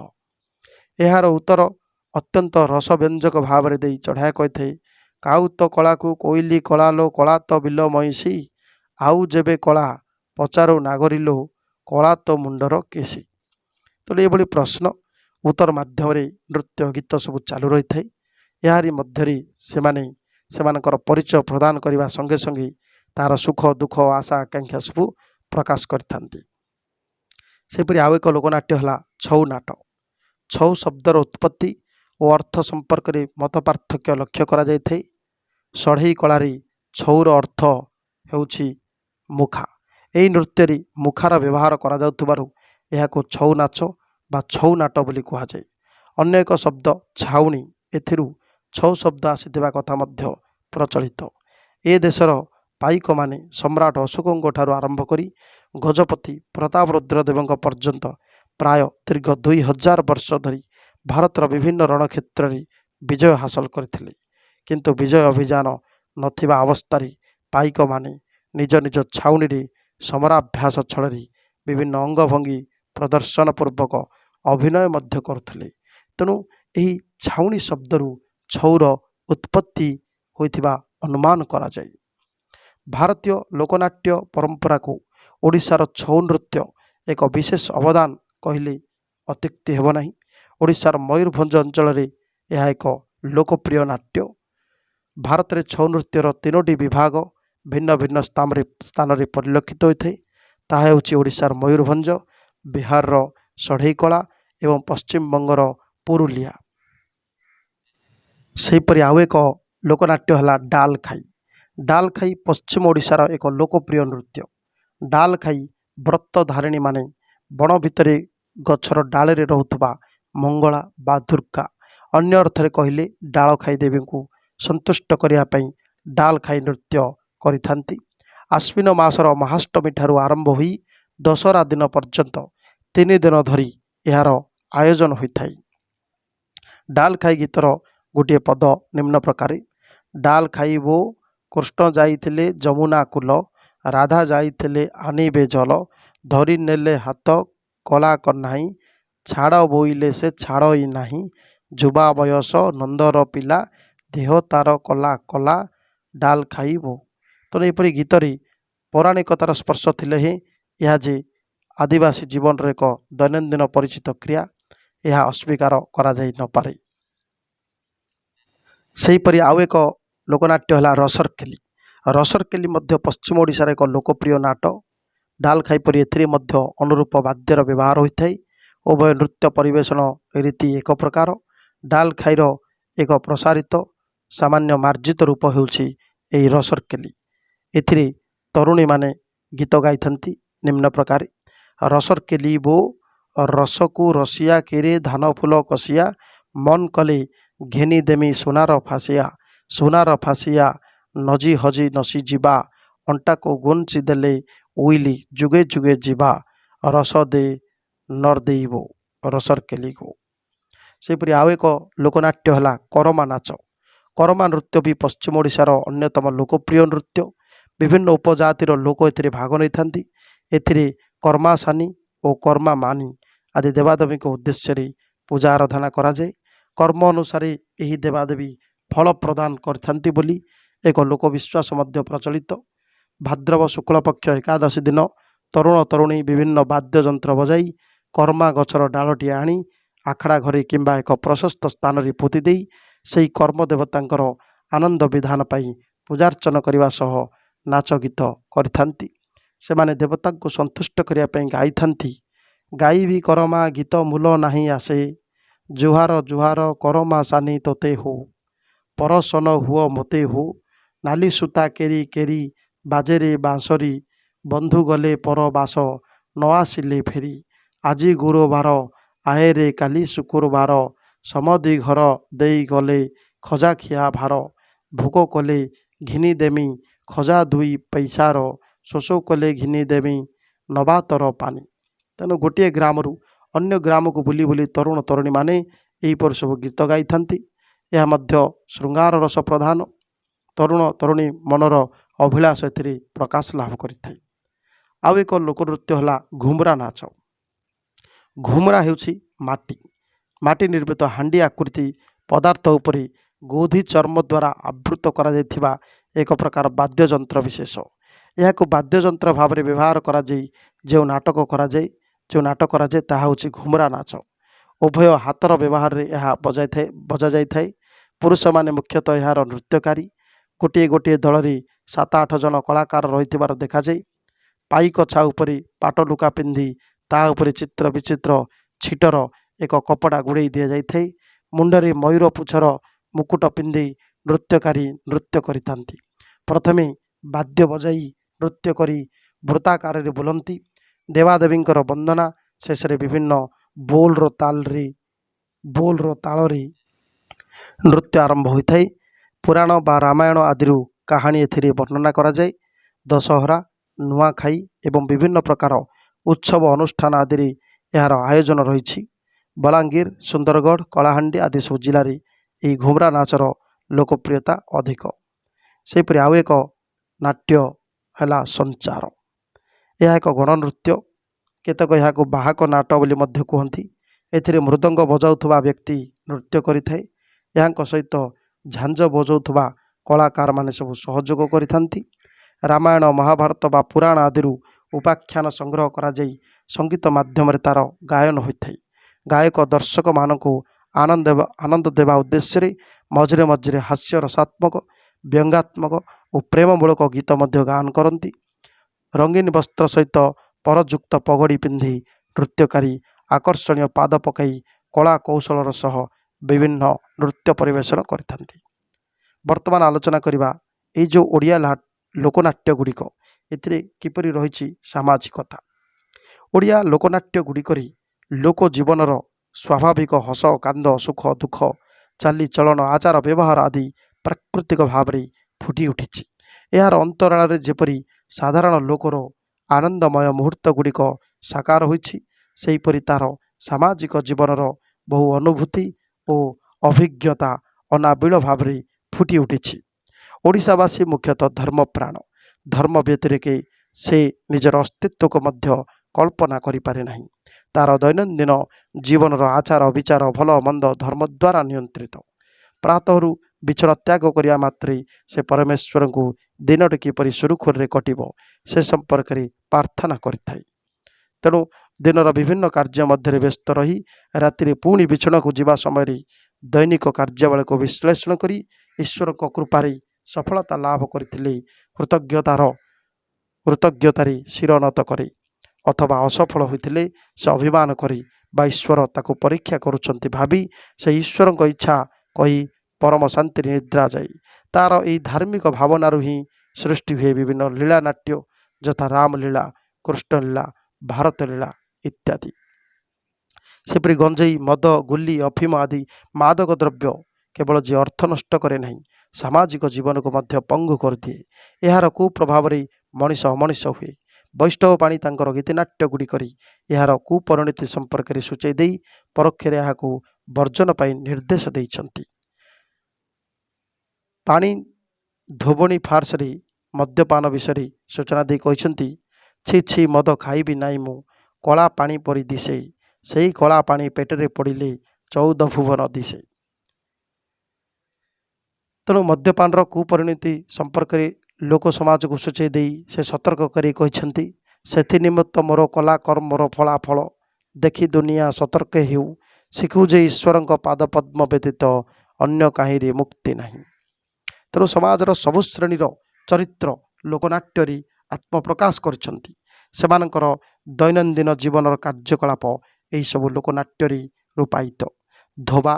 ଏହାର ଉତ୍ତର ଅତ୍ୟନ୍ତ ରସବ୍ୟଞ୍ଜକ ଭାବରେ ଦେଇ ଚଢ଼େୟା କହିଥାଏ, କାଉ ତ କଳାକୁ କୋଇଲି କଳା ଲୋ, କଳା ତ ବିଲ ମଇଁଷି, ଆଉ ଯେବେ କଳା ପଚାରୁ ନାଗରିଲୋ, କଳା ତୋ ମୁଣ୍ଡର କେଶୀ। ତେଣୁ ଏଭଳି ପ୍ରଶ୍ନ ଉତ୍ତର ମାଧ୍ୟମରେ ନୃତ୍ୟ ଗୀତ ସବୁ ଚାଲୁ ରହିଥାଏ। ଏହାରି ମଧ୍ୟରେ ସେମାନେ ସେମାନଙ୍କର ପରିଚୟ ପ୍ରଦାନ କରିବା ସଙ୍ଗେ ସଙ୍ଗେ ତାହାର ସୁଖ ଦୁଃଖ ଆଶା ଆକାଂକ୍ଷା ସବୁ ପ୍ରକାଶ କରିଥାନ୍ତି। ସେହିପରି ଆଉ ଏକ ଲୋକନାଟ୍ୟ ହେଲା ଛଉ ନାଟ। ଛଉ ଶବ୍ଦର ଉତ୍ପତ୍ତି ଓ ଅର୍ଥ ସମ୍ପର୍କରେ ମତ ପାର୍ଥକ୍ୟ ଲକ୍ଷ୍ୟ କରାଯାଇଥାଏ। ଷଢ଼େଇ କଳାରେ ଛଉର ଅର୍ଥ ହେଉଛି ମୁଖା। ଏହି ନୃତ୍ୟରେ ମୁଖାର ବ୍ୟବହାର କରାଯାଉଥିବାରୁ ଏହାକୁ ଛଉ ନାଚ ବା ଛଉ ନାଟ ବୋଲି କୁହାଯାଏ। ଅନ୍ୟ ଏକ ଶବ୍ଦ ଛାଉଣି, ଏଥିରୁ ଛଉ ଶବ୍ଦ ଆସିଥିବା କଥା ମଧ୍ୟ ପ୍ରଚଳିତ। ଏ ଦେଶର ପାଇକମାନେ ସମ୍ରାଟ ଅଶୋକଙ୍କ ଠାରୁ ଆରମ୍ଭ କରି ଗଜପତି ପ୍ରତାପରୁଦ୍ର ଦେବଙ୍କ ପର୍ଯ୍ୟନ୍ତ ପ୍ରାୟ ଦୀର୍ଘ 2000 ବର୍ଷ ଧରି ଭାରତର ବିଭିନ୍ନ ରଣକ୍ଷେତ୍ରରେ ବିଜୟ ହାସଲ କରିଥିଲେ। କିନ୍ତୁ ବିଜୟ ଅଭିଯାନ ନଥିବା ଅବସ୍ଥାରେ ପାଇକମାନେ ନିଜ ନିଜ ଛାଉଣିରେ ସମରାଭ୍ୟାସ ଛଳରେ ବିଭିନ୍ନ ଅଙ୍ଗଭଙ୍ଗୀ ପ୍ରଦର୍ଶନ ପୂର୍ବକ ଅଭିନୟ ମଧ୍ୟ କରୁଥିଲେ। ତେଣୁ ଏହି ଛାଉଣି ଶବ୍ଦରୁ ଛଉର ଉତ୍ପତ୍ତି ହୋଇଥିବା ଅନୁମାନ କରାଯାଏ। ଭାରତୀୟ ଲୋକନାଟ୍ୟ ପରମ୍ପରାକୁ ଓଡ଼ିଶାର ଛଉ ନୃତ୍ୟ ଏକ ବିଶେଷ ଅବଦାନ କହିଲେ ଅତ୍ୟୁକ୍ତି ହେବ ନାହିଁ। ଓଡ଼ିଶାର ମୟୂରଭଞ୍ଜ ଅଞ୍ଚଳରେ ଏହା ଏକ ଲୋକପ୍ରିୟ ନାଟ୍ୟ। ଭାରତରେ ଛଉ ନୃତ୍ୟର 3ଟି ବିଭାଗ ଭିନ୍ନ ଭିନ୍ନ ସ୍ଥାନରେ ପରିଲକ୍ଷିତ ହୋଇଥାଏ। ତାହା ହେଉଛି ଓଡ଼ିଶାର ମୟୂରଭଞ୍ଜ, ବିହାରର ଷଢ଼େଇକଳା ଏବଂ ପଶ୍ଚିମବଙ୍ଗର ପୁରୁଲିଆ। ସେହିପରି ଆଉ ଏକ ଲୋକନାଟ୍ୟ ହେଲା ଡାଲଖାଇ। ଡାଲଖାଇ ପଶ୍ଚିମ ଓଡ଼ିଶାର ଏକ ଲୋକପ୍ରିୟ ନୃତ୍ୟ। ଡାଲଖାଇ ବ୍ରତଧାରିଣୀମାନେ ବଣ ଭିତରେ ଗଛର ଡାଳରେ ରହୁଥିବା ମଙ୍ଗଳା ବା ଦୁର୍ଗା, ଅନ୍ୟ ଅର୍ଥରେ କହିଲେ ଡାଳଖାଇ ଦେବୀଙ୍କୁ ସନ୍ତୁଷ୍ଟ କରିବା ପାଇଁ ଡାଲଖାଇ ନୃତ୍ୟ କରିଥାନ୍ତି। ଆଶ୍ୱିନ ମାସର ମହାଷ୍ଟମୀ ଠାରୁ ଆରମ୍ଭ ହୋଇ ଦଶହରା ଦିନ ପର୍ଯ୍ୟନ୍ତ 3 ଦିନ ଧରି ଏହାର ଆୟୋଜନ ହୋଇଥାଏ। ଡାଲଖାଇ ଗୀତର ଗୋଟିଏ ପଦ ନିମ୍ନ ପ୍ରକାରେ: ଡାଲ ଖାଇବୋ କୃଷ୍ଣ ଯାଇଥିଲେ ଯମୁନା କୂଲ, ରାଧା ଯାଇଥିଲେ ଆଣିବେ ଜଲ, ଧରି ନେଲେ ହାତ କଲା କହ୍ନାଇ, ଛାଡ଼ ବୋଇଲେ ସେ ଛାଡ଼ଇ ନାହିଁ, ଯୁବା ବୟସ ନନ୍ଦର ପିଲା, ଦେହ ତାର କଲା କଲା ଡାଲ ଖାଇବୋ। ତେଣୁ ଏପରି ଗୀତରେ ପୌରାଣିକତାର ସ୍ପର୍ଶ ଥିଲେ ହେଁ ଏହା ଯେ ଆଦିବାସୀ ଜୀବନର ଏକ ଦୈନନ୍ଦିନ ପରିଚିତ କ୍ରିୟା, ଏହା ଅସ୍ୱୀକାର କରାଯାଇ ନପାରେ। ସେହିପରି ଆଉ ଏକ ଲୋକନାଟ୍ୟ ହେଲା ରସରକେଲି। ରସରକେଲି ମଧ୍ୟ ପଶ୍ଚିମ ଓଡ଼ିଶାର ଏକ ଲୋକପ୍ରିୟ ନାଟ। ଡାଲଖାଇ ପରି ଏଥିରେ ମଧ୍ୟ ଅନୁରୂପ ବାଦ୍ୟର ବ୍ୟବହାର ହୋଇଥାଏ। ଉଭୟ ନୃତ୍ୟ ପରିବେଷଣ ରୀତି ଏକ ପ୍ରକାର। ଡାଲଖାଇର ଏକ ପ୍ରସାରିତ ସାମାନ୍ୟ ମାର୍ଜିତ ରୂପ ହେଉଛି ଏହି ରସରକେଲି। ଏଥିରେ ତରୁଣୀମାନେ ଗୀତ ଗାଇଥାନ୍ତି ନିମ୍ନ ପ୍ରକାରେ: ରସରକେଲି ବୋ ରସକୁ ରସିଆ କେରେ ଧାନ ଫୁଲ କଷିଆ, ମନ କଲେ ଘେନି ଦେମି ସୁନାର ଫାସିଆ, ସୁନାର ଫାସିଆ ନଜି ହଜି ନସି ଯିବା, ଅଣ୍ଟାକୁ ଗୁଞ୍ଜି ଦେଲେ ଉଇଲି ଯୁଗେ ଯୁଗେ ଯିବା, ରସ ଦେ ନର ଦେଇବୋ ରସରକେଲିକୁ। ସେହିପରି ଆଉ ଏକ ଲୋକନାଟ୍ୟ ହେଲା କରମା ନାଚ। କରମା ନୃତ୍ୟ ବି ପଶ୍ଚିମ ଓଡ଼ିଶାର ଅନ୍ୟତମ ଲୋକପ୍ରିୟ ନୃତ୍ୟ। ବିଭିନ୍ନ ଉପଜାତିର ଲୋକ ଏଥିରେ ଭାଗ ନେଇଥାନ୍ତି। ଏଥିରେ କର୍ମାସାନୀ ଓ କର୍ମା ମାନି ଆଦି ଦେବାଦେବୀଙ୍କ ଉଦ୍ଦେଶ୍ୟରେ ପୂଜା ଆରାଧନା କରାଯାଏ। କର୍ମ ଅନୁସାରେ ଏହି ଦେବାଦେବୀ ଫଳ ପ୍ରଦାନ କରିଥାନ୍ତି ବୋଲି ଏକ ଲୋକବିଶ୍ୱାସ ମଧ୍ୟ ପ୍ରଚଳିତ। ଭାଦ୍ରବ ଶୁକ୍ଳପକ୍ଷ ଏକାଦଶୀ ଦିନ ତରୁଣ ତରୁଣୀ ବିଭିନ୍ନ ବାଦ୍ୟଯନ୍ତ୍ର ବଜାଇ କର୍ମା ଗଛର ଡାଳଟିଏ ଆଣି ଆଖଡ଼ା ଘରେ କିମ୍ବା ଏକ ପ୍ରଶସ୍ତ ସ୍ଥାନରେ ପୋତି ଦେଇ ସେହି କର୍ମ ଦେବତାଙ୍କର ଆନନ୍ଦ ବିଧାନ ପାଇଁ ପୂଜାର୍ଚ୍ଚନା କରିବା ସହ ନାଚ ଗୀତ କରିଥାନ୍ତି। ସେମାନେ ଦେବତାଙ୍କୁ ସନ୍ତୁଷ୍ଟ କରିବା ପାଇଁ ଗାଇଥାନ୍ତି: ଗାଇବି କରମା ଗୀତ ମୂଲ ନାହିଁ ଆସେ, ଜୁହାର ଜୁହାର କରମା ସାନି ତୋତେ ହୋ, ପରସନ ହୁଅ ମୋତେ ହୋ, ନାଲି ସୂତା କେରି କେରି ବାଜେରେ ବାଁଶରୀ, ବନ୍ଧୁ ଗଲେ ପରବାସ ନ ଆସିଲେ ଫେରି, ଆଜି ଗୁରୁବାର ଆହେରେ କାଲି ଶୁକ୍ରବାର, ସମଧି ଘର ଦେଇ ଗଲେ ଖଜାଖିଆ ଭାର, ଭୋକ କଲେ ଘିନି ଦେମି ଖଜା 2 ପଇସାର, ଶୋଷ କଲେ ଘିନି ଦେମି ନବାତର ପାନି। ତେଣୁ ଗୋଟିଏ ଗ୍ରାମରୁ ଅନ୍ୟ ଗ୍ରାମକୁ ବୁଲି ବୁଲି ତରୁଣ ତରୁଣୀମାନେ ଏହିପରି ସବୁ ଗୀତ ଗାଇଥାନ୍ତି। ଏହା ମଧ୍ୟ ଶୃଙ୍ଗାର ରସ ପ୍ରଧାନ। ତରୁଣ ତରୁଣୀ ମନର ଅଭିଳାଷ ଏଥିରେ ପ୍ରକାଶ ଲାଭ କରିଥାଏ। ଆଉ ଏକ ଲୋକନୃତ୍ୟ ହେଲା ଘୁମୁରା ନାଚ। ଘୁମୁରା ହେଉଛି ମାଟି ନିର୍ମିତ ହାଣ୍ଡି ଆକୃତି ପଦାର୍ଥ ଉପରେ ଗୋଧି ଚର୍ମ ଦ୍ୱାରା ଆବୃତ କରାଯାଇଥିବା ଏକ ପ୍ରକାର ବାଦ୍ୟଯନ୍ତ୍ର ବିଶେଷ। ଏହାକୁ ବାଦ୍ୟଯନ୍ତ୍ର ଭାବରେ ବ୍ୟବହାର କରାଯାଇ ଯେଉଁ ନାଟକ କରାଯାଏ ତାହା ହେଉଛି ଘୁମରା ନାଚ। ଉଭୟ ହାତର ବ୍ୟବହାରରେ ଏହା ବଜାଯାଇଥାଏ। ପୁରୁଷମାନେ ମୁଖ୍ୟତଃ ଏହାର ନୃତ୍ୟକାରୀ। ଗୋଟିଏ ଗୋଟିଏ ଦଳରେ 7-8 ଜଣ କଳାକାର ରହିଥିବାର ଦେଖାଯାଏ। ପାଇକ ଛାଉ ଉପରେ ପାଟ ଲୁଗା ପିନ୍ଧି ତା ଉପରେ ଚିତ୍ର ବିଚିତ୍ର ଛିଟର ଏକ କପଡ଼ା ଗୁଡ଼େଇ ଦିଆଯାଇଥାଏ। ମୁଣ୍ଡରେ ମୟୂର ପୁଚ୍ଛର ମୁକୁଟ ପିନ୍ଧି ନୃତ୍ୟକାରୀ ନୃତ୍ୟ କରିଥାନ୍ତି। ପ୍ରଥମେ ବାଦ୍ୟ ବଜାଇ ନୃତ୍ୟ କରି ବୃତ୍ତାକାରରେ ବୁଲନ୍ତି। ଦେବାଦେବୀଙ୍କର ବନ୍ଦନା ଶେଷରେ ବିଭିନ୍ନ ବୋଲର ତାଳରେ ନୃତ୍ୟ ଆରମ୍ଭ ହୋଇଥାଏ। ପୁରାଣ ବା ରାମାୟଣ ଆଦିରୁ କାହାଣୀ ଏଥିରେ ବର୍ଣ୍ଣନା କରାଯାଏ। ଦଶହରା, ନୂଆଖାଇ ଏବଂ ବିଭିନ୍ନ ପ୍ରକାର ଉତ୍ସବ ଅନୁଷ୍ଠାନ ଆଦିରେ ଏହାର ଆୟୋଜନ ରହିଛି। ବଲାଙ୍ଗୀର, ସୁନ୍ଦରଗଡ଼, କଳାହାଣ୍ଡି ଆଦି ସବୁ ଜିଲ୍ଲାରେ ଏହି ଘୁମରା ନାଚର ଲୋକପ୍ରିୟତା ଅଧିକ। ସେହିପରି ଆଉ ଏକ ନାଟ୍ୟ ହେଲା ସଞ୍ଚାର। ଏହା ଏକ ଗଣନୃତ୍ୟ। କେତେକ ଏହାକୁ ବାହକ ନାଟ ବୋଲି ମଧ୍ୟ କୁହନ୍ତି। ଏଥିରେ ମୃଦଙ୍ଗ ବଜାଉଥିବା ବ୍ୟକ୍ତି ନୃତ୍ୟ କରିଥାଏ। ଏହାଙ୍କ ସହିତ ଝାଞ୍ଜ ବଜାଉଥିବା କଳାକାରମାନେ ସବୁ ସହଯୋଗ କରିଥାନ୍ତି। ରାମାୟଣ, ମହାଭାରତ ବା ପୁରାଣ ଆଦିରୁ ଉପାଖ୍ୟାନ ସଂଗ୍ରହ କରାଯାଇ ସଙ୍ଗୀତ ମାଧ୍ୟମରେ ତା'ର ଗାୟନ ହୋଇଥାଏ। ଗାୟକ ଦର୍ଶକମାନଙ୍କୁ ଆନନ୍ଦ ଦେବା ଉଦ୍ଦେଶ୍ୟରେ ମଝିରେ ମଝିରେ ହାସ୍ୟ ରସାତ୍ମକ, ବ୍ୟଙ୍ଗାତ୍ମକ ଓ ପ୍ରେମମୂଳକ ଗୀତ ମଧ୍ୟ ଗାୟନ କରନ୍ତି। ରଙ୍ଗୀନ ବସ୍ତ୍ର ସହିତ ପରଯୁକ୍ତ ପଗଡ଼ି ପିନ୍ଧି ନୃତ୍ୟକାରୀ ଆକର୍ଷଣୀୟ ପାଦ ପକାଇ କଳା କୌଶଳର ସହ ବିଭିନ୍ନ ନୃତ୍ୟ ପରିବେଷଣ କରିଥାନ୍ତି। ବର୍ତ୍ତମାନ ଆଲୋଚନା କରିବା ଏଇ ଯେଉଁ ଓଡ଼ିଆ ଲୋକନାଟ୍ୟ ଗୁଡ଼ିକ, ଏଥିରେ କିପରି ରହିଛି ସାମାଜିକତା। ଓଡ଼ିଆ ଲୋକନାଟ୍ୟ ଗୁଡ଼ିକରେ ଲୋକ ଜୀବନର ସ୍ୱାଭାବିକ ହସ, କାନ୍ଦ, ସୁଖ, ଦୁଃଖ, ଚାଲିଚଳନ, ଆଚାର ବ୍ୟବହାର ଆଦି ପ୍ରାକୃତିକ ଭାବରେ ଫୁଟି ଉଠିଛି। ଏହାର ଅନ୍ତରାଳରେ ଯେପରି ସାଧାରଣ ଲୋକର ଆନନ୍ଦମୟ ମୁହୂର୍ତ୍ତ ଗୁଡ଼ିକ ସାକାର ହୋଇଛି, ସେହିପରି ତା'ର ସାମାଜିକ ଜୀବନର ବହୁ ଅନୁଭୂତି ଓ ଅଭିଜ୍ଞତା ଅନାବିଳ ଭାବରେ ଫୁଟି ଉଠିଛି। ଓଡ଼ିଶାବାସୀ ମୁଖ୍ୟତଃ ଧର୍ମପ୍ରାଣ। ଧର୍ମ ବ୍ୟତିରେକେ ସେ ନିଜର ଅସ୍ତିତ୍ୱକୁ ମଧ୍ୟ କଳ୍ପନା କରିପାରେ ନାହିଁ। ତା'ର ଦୈନନ୍ଦିନ ଜୀବନର ଆଚାର ବିଚାର ଭଲ ମନ୍ଦ ଧର୍ମ ଦ୍ୱାରା ନିୟନ୍ତ୍ରିତ। ପ୍ରାତଃରୁ ବିଛଣା ତ୍ୟାଗ କରିବା ମାତ୍ରେ ସେ ପରମେଶ୍ୱରଙ୍କୁ ଦିନଟି କିପରି ସୁରୁଖୁରୁରେ କଟିବ ସେ ସମ୍ପର୍କରେ ପ୍ରାର୍ଥନା କରିଥାଏ। ତେଣୁ ଦିନର ବିଭିନ୍ନ କାର୍ଯ୍ୟ ମଧ୍ୟରେ ବ୍ୟସ୍ତ ରହି ରାତିରେ ପୁଣି ବିଛଣାକୁ ଯିବା ସମୟରେ ଦୈନିକ କାର୍ଯ୍ୟାବଳୀକୁ ବିଶ୍ଳେଷଣ କରି ଈଶ୍ୱରଙ୍କ କୃପାରେ ସଫଳତା ଲାଭ କରିଥିଲେ କୃତଜ୍ଞତାରେ ଶିର ନତ କରେ, ଅଥବା ଅସଫଳ ହୋଇଥିଲେ ସେ ଅଭିମାନ କରେ ବା ଈଶ୍ୱର ତାକୁ ପରୀକ୍ଷା କରୁଛନ୍ତି ଭାବି ସେ ଈଶ୍ୱରଙ୍କ ଇଚ୍ଛା କହି ପରମ ଶାନ୍ତିରେ ନିଦ୍ରା ଯାଏ। ତା'ର ଏହି ଧାର୍ମିକ ଭାବନାରୁ ହିଁ ସୃଷ୍ଟି ହୁଏ ବିଭିନ୍ନ ଲୀଳା ନାଟ୍ୟ, ଯଥା ରାମଲୀଳା, କୃଷ୍ଣଲୀଳା, ଭାରତ ଲୀଳା ଇତ୍ୟାଦି। ସେପରି ଗଞ୍ଜେଇ, ମଦ, ଗୁଲି, ଅଫିମ ଆଦି ମାଦକ ଦ୍ରବ୍ୟ କେବଳ ଯେ ଅର୍ଥ ନଷ୍ଟ କରେ ନାହିଁ, ସାମାଜିକ ଜୀବନକୁ ମଧ୍ୟ ପଙ୍ଗୁ କରିଦିଏ। ଏହାର କୁପ୍ରଭାବରେ ମଣିଷ ଅମଣିଷ ହୁଏ। ବୈଷ୍ଣବ ପାଣି ତାଙ୍କର ଗୀତିନାଟ୍ୟ ଗୁଡ଼ିକରେ ଏହାର କୁପରିଣତି ସମ୍ପର୍କରେ ସୂଚାଇ ଦେଇ ପରୋକ୍ଷରେ ଏହାକୁ ବର୍ଜନ ପାଇଁ ନିର୍ଦ୍ଦେଶ ଦେଇଛନ୍ତି। ପାଣି ଧୋବଣୀ ଫାର୍ସରେ ମଦ୍ୟପାନ ବିଷୟରେ ସୂଚନା ଦେଇ କହିଛନ୍ତି, ଛି ଛି ମଦ ଖାଇବି ନାହିଁ ମୁଁ, କଳା ପାଣି ପରି ଦିଶେ, ସେହି କଳା ପାଣି ପେଟରେ ପଡ଼ିଲେ 14 ଭୁବନ ଦିଶେ। ତେଣୁ ମଦ୍ୟପାନର କୁପରିଣତି ସମ୍ପର୍କରେ ଲୋକ ସମାଜକୁ ସୂଚାଇ ଦେଇ ସେ ସତର୍କ କରି କହିଛନ୍ତି, ସେଥି ନିମିତ୍ତ ମୋର କଲା କର୍ମର ଫଳାଫଳ ଦେଖି ଦୁନିଆ ସତର୍କ ହେଉ, ଶିଖୁ ଯେ ଈଶ୍ୱରଙ୍କ ପାଦ ପଦ୍ମ ବ୍ୟତୀତ ଅନ୍ୟ କାହିଁରେ ମୁକ୍ତି ନାହିଁ। ତେଣୁ ସମାଜର ସବୁ ଶ୍ରେଣୀର ଚରିତ୍ର ଲୋକନାଟ୍ୟରେ ଆତ୍ମପ୍ରକାଶ କରିଛନ୍ତି। ସେମାନଙ୍କର ଦୈନନ୍ଦିନ ଜୀବନର କାର୍ଯ୍ୟକଳାପ ଏହିସବୁ ଲୋକନାଟ୍ୟରେ ରୂପାୟିତ। ଧୋବା,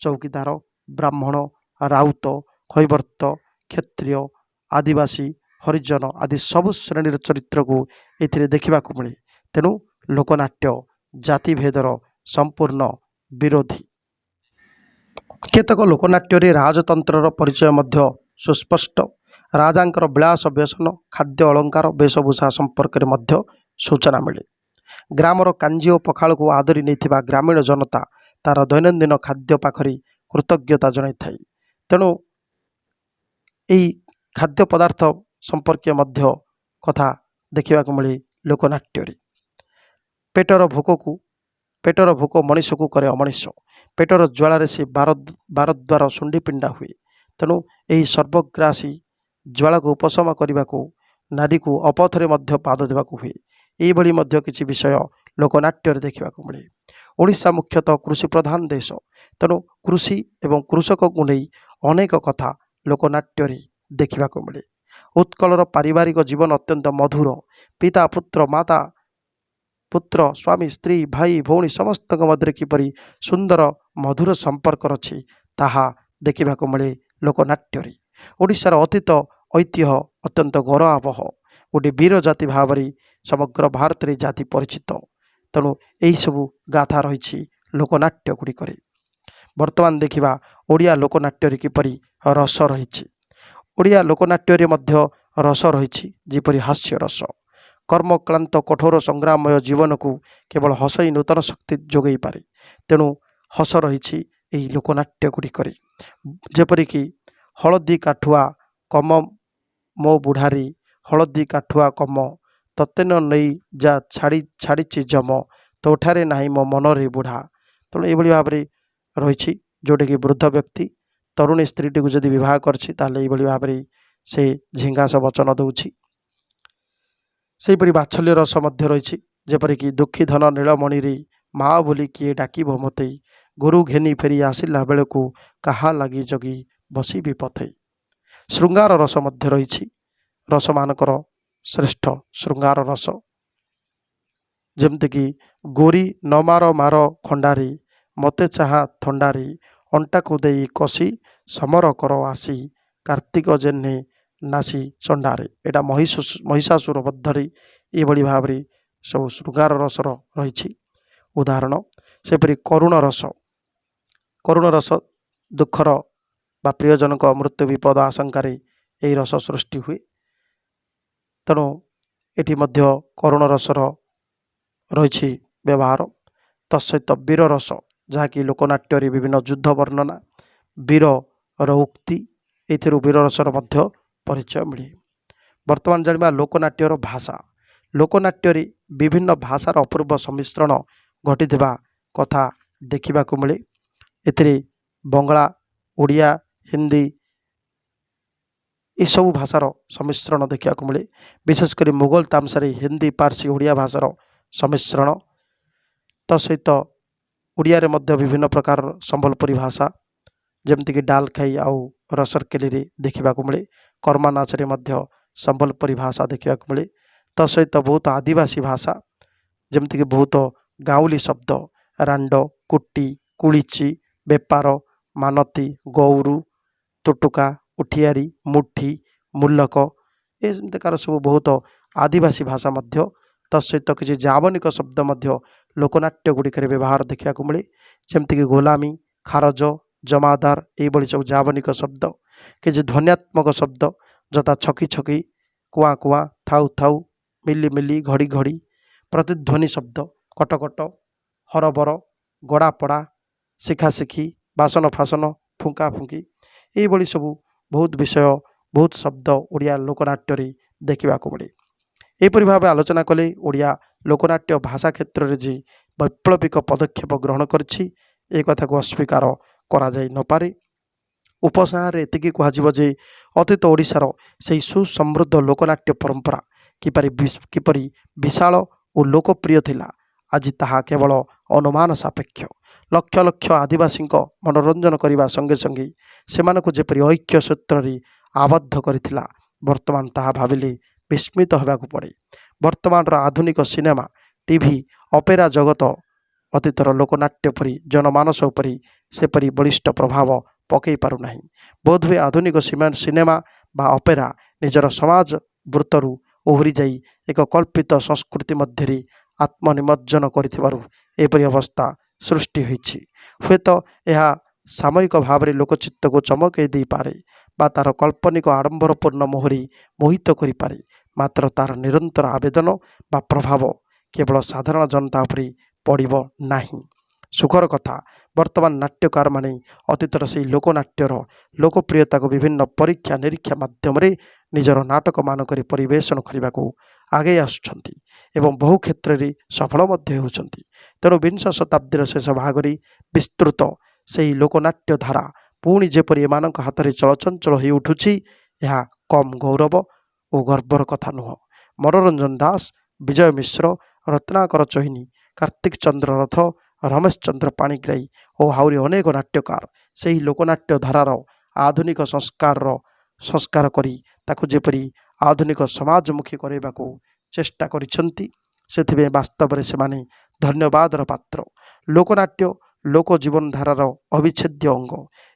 ଚୌକିଦାର, ବ୍ରାହ୍ମଣ, ରାଉତ, କୈବର୍ତ୍ତ, କ୍ଷତ୍ରିୟ, ଆଦିବାସୀ, ହରିଜନ ଆଦି ସବୁ ଶ୍ରେଣୀର ଚରିତ୍ରକୁ ଏଥିରେ ଦେଖିବାକୁ ମିଳେ। ତେଣୁ ଲୋକନାଟ୍ୟ ଜାତିଭେଦର ସମ୍ପୂର୍ଣ୍ଣ ବିରୋଧୀ। କେତେକ ଲୋକନାଟ୍ୟରେ ରାଜତନ୍ତ୍ରର ପରିଚୟ ମଧ୍ୟ ସୁସ୍ପଷ୍ଟ। ରାଜାଙ୍କର ବିଳାସ ବ୍ୟସନ, ଖାଦ୍ୟ, ଅଳଙ୍କାର, ବେଶଭୂଷା ସମ୍ପର୍କରେ ମଧ୍ୟ ସୂଚନା ମିଳେ। ଗ୍ରାମର କାଞ୍ଜି ଓ ପଖାଳକୁ ଆଦରି ନେଇଥିବା ଗ୍ରାମୀଣ ଜନତା ତା'ର ଦୈନନ୍ଦିନ ଖାଦ୍ୟ ପାଖରେ କୃତଜ୍ଞତା ଜଣାଇଥାଏ। ତେଣୁ ଏହି ଖାଦ୍ୟ ପଦାର୍ଥ ସମ୍ପର୍କୀୟ ମଧ୍ୟ କଥା ଦେଖିବାକୁ ମିଳେ ଲୋକନାଟ୍ୟରେ। ପେଟର ଭୋକ ମଣିଷକୁ କରେ ଅମଣିଷ। ପେଟର ଜ୍ୱାଳାରେ ସେ ବାରଦ୍ୱାର ଶୁଣ୍ଡି ପିଣ୍ଡା ହୁଏ। ତେଣୁ ଏହି ସର୍ବଗ୍ରାସୀ ଜ୍ୱାଳାକୁ ଉପଶମ କରିବାକୁ ନାରୀକୁ ଅପଥରେ ମଧ୍ୟ ପାଦ ଦେବାକୁ ହୁଏ। ଏଇଭଳି ମଧ୍ୟ କିଛି ବିଷୟ ଲୋକନାଟ୍ୟରେ ଦେଖିବାକୁ ମିଳେ। ଓଡ଼ିଶା ମୁଖ୍ୟତଃ କୃଷି ପ୍ରଧାନ ଦେଶ, ତେଣୁ କୃଷି ଏବଂ କୃଷକଙ୍କୁ ନେଇ ଅନେକ କଥା ଲୋକନାଟ୍ୟରେ ଦେଖିବାକୁ ମିଳେ। ଉତ୍କଳର ପାରିବାରିକ ଜୀବନ ଅତ୍ୟନ୍ତ ମଧୁର। ପିତା ପୁତ୍ର, ମାତା ପୁତ୍ର, ସ୍ୱାମୀ ସ୍ତ୍ରୀ, ଭାଇ ଭଉଣୀ ସମସ୍ତଙ୍କ ମଧ୍ୟରେ କିପରି ସୁନ୍ଦର ମଧୁର ସମ୍ପର୍କ ଅଛି ତାହା ଦେଖିବାକୁ ମିଳେ ଲୋକନାଟ୍ୟରେ। ଓଡ଼ିଶାର ଅତୀତ ଐତିହ୍ୟ ଅତ୍ୟନ୍ତ ଗୌରବହ। ଗୋଟିଏ ବୀର ଜାତି ଭାବରେ ସମଗ୍ର ଭାରତରେ ଜାତି ପରିଚିତ। ତେଣୁ ଏହିସବୁ ଗାଥା ରହିଛି ଲୋକନାଟ୍ୟ ଗୁଡ଼ିକରେ। ବର୍ତ୍ତମାନ ଦେଖିବା ଓଡ଼ିଆ ଲୋକନାଟ୍ୟରେ କିପରି ରସ ରହିଛି। ଓଡ଼ିଆ ଲୋକନାଟ୍ୟରେ ମଧ୍ୟ ରସ ରହିଛି, ଯେପରି ହାସ୍ୟ ରସ। କର୍ମକ୍ଲାନ୍ତ କଠୋର ସଂଗ୍ରାମମୟ ଜୀବନକୁ କେବଳ ହସ ହିଁ ନୂତନ ଶକ୍ତି ଯୋଗାଇ ପାରେ। ତେଣୁ ହସ ରହିଛି ଏହି ଲୋକନାଟ୍ୟ ଗୁଡ଼ିକରେ। ଯେପରିକି ହଳଦୀ କାଠୁଆ କମ ମୋ ବୁଢ଼ାରୀ, ହଳଦୀ କାଠୁଆ କମ ତତେ ନ ନେଇ ଯା ଛାଡ଼ିଛି ଜମ, ତୋଠାରେ ନାହିଁ ମୋ ମନରେ ବୁଢ଼ା। ତେଣୁ ଏଇଭଳି ଭାବରେ ରହିଛି, ଯେଉଁଟାକି ବୃଦ୍ଧ ବ୍ୟକ୍ତି ତରୁଣୀ ସ୍ତ୍ରୀଟିକୁ ଯଦି ବିବାହ କରିଛି ତାହେଲେ ଏଇଭଳି ଭାବରେ ସେ ଝିଙ୍ଗାସ ବଚନ ଦେଉଛି। ସେହିପରି ବାତ୍ସଲ୍ୟ ରସ ମଧ୍ୟ ରହିଛି, ଯେପରିକି ଦୁଃଖୀ ଧନ ନୀଳମଣିରେ ମା ବୋଲି କିଏ ଡାକିବ ମୋତେ, ଗୋରୁ ଘେନି ଫେରି ଆସିଲା ବେଳକୁ କାହା ଲାଗି ଜଗି ବସିବି ପଥେ। ଶୃଙ୍ଗାର ରସ ମଧ୍ୟ ରହିଛି, ରସମାନଙ୍କର ଶ୍ରେଷ୍ଠ ଶୃଙ୍ଗାର ରସ। ଯେମିତିକି ଗୋରି ନ ମାର ମାର ଖଣ୍ଡାରେ, ମୋତେ ଚାହା ଥଣ୍ଡାରେ, ଅଣ୍ଟାକୁ ଦେଇ କଷି ସମର କର ଆସି, କାର୍ତ୍ତିକ ଜେହ୍ନେ ନାସି ଚଣ୍ଡାରେ। ଏଇଟା ମହିଷାସୁର ବଧରେ ଏଭଳି ଭାବରେ ସବୁ ଶୃଙ୍ଗାର ରସର ରହିଛି ଉଦାହରଣ। ସେପରି କରୁଣ ରସ, କରୁଣ ରସ ଦୁଃଖର ବା ପ୍ରିୟଜନଙ୍କ ମୃତ୍ୟୁ ବିପଦ ଆଶଙ୍କାରେ ଏହି ରସ ସୃଷ୍ଟି ହୁଏ। ତେଣୁ ଏଠି ମଧ୍ୟ କରୁଣ ରସର ରହିଛି ବ୍ୟବହାର। ତତ୍ସହିତ ବୀର ରସ, ଯାହାକି ଲୋକନାଟ୍ୟରେ ବିଭିନ୍ନ ଯୁଦ୍ଧ ବର୍ଣ୍ଣନା, ବୀରର ଉକ୍ତି, ଏଥିରୁ ବୀର ରସର ମଧ୍ୟ ପରିଚୟ ମିଳେ। ବର୍ତ୍ତମାନ ଜାଣିବା ଲୋକନାଟ୍ୟର ଭାଷା। ଲୋକନାଟ୍ୟରେ ବିଭିନ୍ନ ଭାଷାର ଅପୂର୍ବ ସମ୍ମିଶ୍ରଣ ଘଟିଥିବା କଥା ଦେଖିବାକୁ ମିଳେ। ଏଥିରେ ବଙ୍ଗଳା, ଓଡ଼ିଆ, ହିନ୍ଦୀ ଏସବୁ ଭାଷାର ସମ୍ମିଶ୍ରଣ ଦେଖିବାକୁ ମିଳେ। ବିଶେଷ କରି ମୋଗଲ ତାମସାରେ ହିନ୍ଦୀ, ପାର୍ସି, ଓଡ଼ିଆ ଭାଷାର ସମ୍ମିଶ୍ରଣ। ତା ସହିତ ଓଡ଼ିଆରେ ମଧ୍ୟ ବିଭିନ୍ନ ପ୍ରକାର ସମ୍ବଲପୁରୀ ଭାଷା, ଯେମିତିକି ଡାଲଖାଇ ଆଉ ରସରକେଲିରେ ଦେଖିବାକୁ ମିଳେ। କର୍ମା ନାଚରେ ମଧ୍ୟ ସମ୍ବଲପୁରୀ ଭାଷା ଦେଖିବାକୁ ମିଳେ। ତା ସହିତ ବହୁତ ଆଦିବାସୀ ଭାଷା, ଯେମିତିକି ବହୁତ ଗାଉଁଲି ଶବ୍ଦ, ରାଣ୍ଡ, କୁଟି, କୁଳିଚି, ବେପାର, ମାନତୀ, ଗୌରୁ, ତୁଟୁକା, ଉଠିଆରି, ମୁଠି, ମୁଲକ, ଏମିତିକାର ସବୁ ବହୁତ ଆଦିବାସୀ ଭାଷା ମଧ୍ୟ। ତା ସହିତ କିଛି ଜାବନିକ ଶବ୍ଦ ମଧ୍ୟ ଲୋକନାଟ୍ୟ ଗୁଡ଼ିକରେ ବ୍ୟବହାର ଦେଖିବାକୁ ମିଳେ, ଯେମିତିକି ଗୋଲାମୀ, ଖାରଜ, ଜମାଦାର, ଏଇଭଳି ସବୁ ଜାବନିକ ଶବ୍ଦ। କିଛି ଧ୍ୱନ୍ୟାତ୍ମକ ଶବ୍ଦ ଯଥା ଛକି ଛକି, କୁଆଁ କୁଆଁ, ଥାଉ ଥାଉ, ମିଲି ମିଲି, ଘଡ଼ି ଘଡ଼ି, ପ୍ରତିଧ୍ୱନି ଶବ୍ଦ, କଟକଟ, ହରବର, ଗଡ଼ାପଡ଼ା, ଶିଖାଶିଖି, ବାସନ ଫାସନ, ଫୁଙ୍କା ଫୁଙ୍କି, ଏଇଭଳି ସବୁ ବହୁତ ବିଷୟ, ବହୁତ ଶବ୍ଦ ଓଡ଼ିଆ ଲୋକନାଟ୍ୟରେ ଦେଖିବାକୁ ମିଳେ। ଏହିପରି ଭାବେ ଆଲୋଚନା କଲେ ଓଡ଼ିଆ ଲୋକନାଟ୍ୟ ଭାଷା କ୍ଷେତ୍ରରେ ଯେ ବୈପ୍ଳବିକ ପଦକ୍ଷେପ ଗ୍ରହଣ କରିଛି, ଏ କଥାକୁ ଅସ୍ୱୀକାର କରାଯାଇ ନପାରେ। ଉପସଂହାରରେ ଏତିକି କୁହାଯିବ ଯେ ଅତୀତ ଓଡ଼ିଶାର ସେହି ସୁସମୃଦ୍ଧ ଲୋକନାଟ୍ୟ ପରମ୍ପରା କିପରି ବିଶାଳ ଓ ଲୋକପ୍ରିୟ ଥିଲା, ଆଜି ତାହା କେବଳ ଅନୁମାନ ସାପେକ୍ଷ। ଲକ୍ଷ ଲକ୍ଷ ଆଦିବାସୀଙ୍କ ମନୋରଞ୍ଜନ କରିବା ସଙ୍ଗେ ସଙ୍ଗେ ସେମାନଙ୍କୁ ଯେପରି ଐକ୍ୟ ସୂତ୍ରରେ ଆବଦ୍ଧ କରିଥିଲା, ବର୍ତ୍ତମାନ ତାହା ଭାବିଲେ ବିସ୍ମିତ ହେବାକୁ ପଡ଼େ। ବର୍ତ୍ତମାନର ଆଧୁନିକ ସିନେମା, ଟିଭି, ଅପେରା ଜଗତ ଅତୀତର ଲୋକନାଟ୍ୟ ପରି ଜନମାନସ ଉପରେ ସେପରି ବଳିଷ୍ଠ ପ୍ରଭାବ ପକାଇ ପାରୁନାହିଁ। ବୋଧହୁଏ ଆଧୁନିକ ସିନେମା ବା ଅପେରା ନିଜର ସମାଜ ବୃତ୍ତରୁ ଓହରି ଯାଇ ଏକ କଳ୍ପିତ ସଂସ୍କୃତି ମଧ୍ୟରେ ଆତ୍ମନିମଜ୍ଜନ କରିଥିବାରୁ ଏପରି ଅବସ୍ଥା ସୃଷ୍ଟି ହୋଇଛି। ହୁଏତ ଏହା ସାମୟିକ ଭାବରେ ଲୋକଚିତ୍ତକୁ ଚମକାଇ ଦେଇପାରେ ବା ତା'ର କାଳ୍ପନିକ ଆଡ଼ମ୍ବରପୂର୍ଣ୍ଣ ମୋହରି ମୋହିତ କରିପାରେ, ମାତ୍ର ତା'ର ନିରନ୍ତର ଆବେଦନ ବା ପ୍ରଭାବ କେବଳ ସାଧାରଣ ଜନତା ଉପରେ ପଡ଼ିବ ନାହିଁ। ସୁଖର କଥା, ବର୍ତ୍ତମାନ ନାଟ୍ୟକାରମାନେ ଅତୀତର ସେହି ଲୋକନାଟ୍ୟର ଲୋକପ୍ରିୟତାକୁ ବିଭିନ୍ନ ପରୀକ୍ଷା ନିରୀକ୍ଷା ମାଧ୍ୟମରେ ନିଜର ନାଟକମାନଙ୍କରେ ପରିବେଷଣ କରିବାକୁ ଆଗେଇ ଆସୁଛନ୍ତି ଏବଂ ବହୁ କ୍ଷେତ୍ରରେ ସଫଳ ମଧ୍ୟ ହେଉଛନ୍ତି। ତେଣୁ ବିଂଶ ଶତାବ୍ଦୀର ଶେଷ ଭାଗରେ ବିସ୍ତୃତ ସେହି ଲୋକନାଟ୍ୟ ଧାରା ପୁଣି ଯେପରି ଏମାନଙ୍କ ହାତରେ ଚଳଚଞ୍ଚଳ ହୋଇ ଉଠୁଛି, ଏହା କମ୍ ଗୌରବ ଓ ଗର୍ବର କଥା ନୁହଁ। ମନୋରଞ୍ଜନ ଦାସ, ବିଜୟ ମିଶ୍ର, ରତ୍ନାକର ଚୋହିନୀ, କାର୍ତ୍ତିକ ଚନ୍ଦ୍ର ରଥ, ରମେଶ ଚନ୍ଦ୍ର ପାଣିଗ୍ରାହୀ ଓ ଆହୁରି ଅନେକ ନାଟ୍ୟକାର ସେହି ଲୋକନାଟ୍ୟ ଧାରାର ଆଧୁନିକ ସଂସ୍କାର କରି ତାକୁ ଯେପରି ଆଧୁନିକ ସମାଜମୁଖୀ କରାଇବାକୁ ଚେଷ୍ଟା କରିଛନ୍ତି, ସେଥିପାଇଁ ବାସ୍ତବରେ ସେମାନେ ଧନ୍ୟବାଦର ପାତ୍ର। ଲୋକନାଟ୍ୟ ଲୋକ ଜୀବନଧାରାର ଅବିଚ୍ଛେଦ୍ୟ ଅଙ୍ଗ।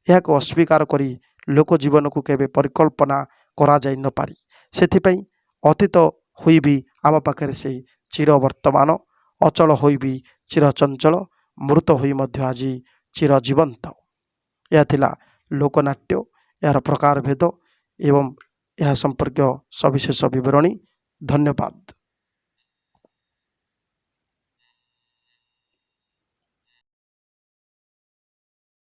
ଏହାକୁ ଅସ୍ୱୀକାର କରି ଲୋକ ଜୀବନକୁ କେବେ ପରିକଳ୍ପନା କରାଯାଇ ନପାରି। ସେଥିପାଇଁ ଅତୀତ ହୋଇ ବି ଆମ ପାଖରେ ସେଇ ଚିର ବର୍ତ୍ତମାନ, ଅଚଳ ହୋଇ ବି ଚିରଚଞ୍ଚଳ, ମୃତ ହୋଇ ମଧ୍ୟ ଆଜି ଚିରଜୀବନ୍ତ। ଏହା ଥିଲା ଲୋକନାଟ୍ୟ, ଏହାର ପ୍ରକାରଭେଦ ଏବଂ ଏହା ସମ୍ପର୍କୀୟ ସବିଶେଷ ବିବରଣୀ। ଧନ୍ୟବାଦ।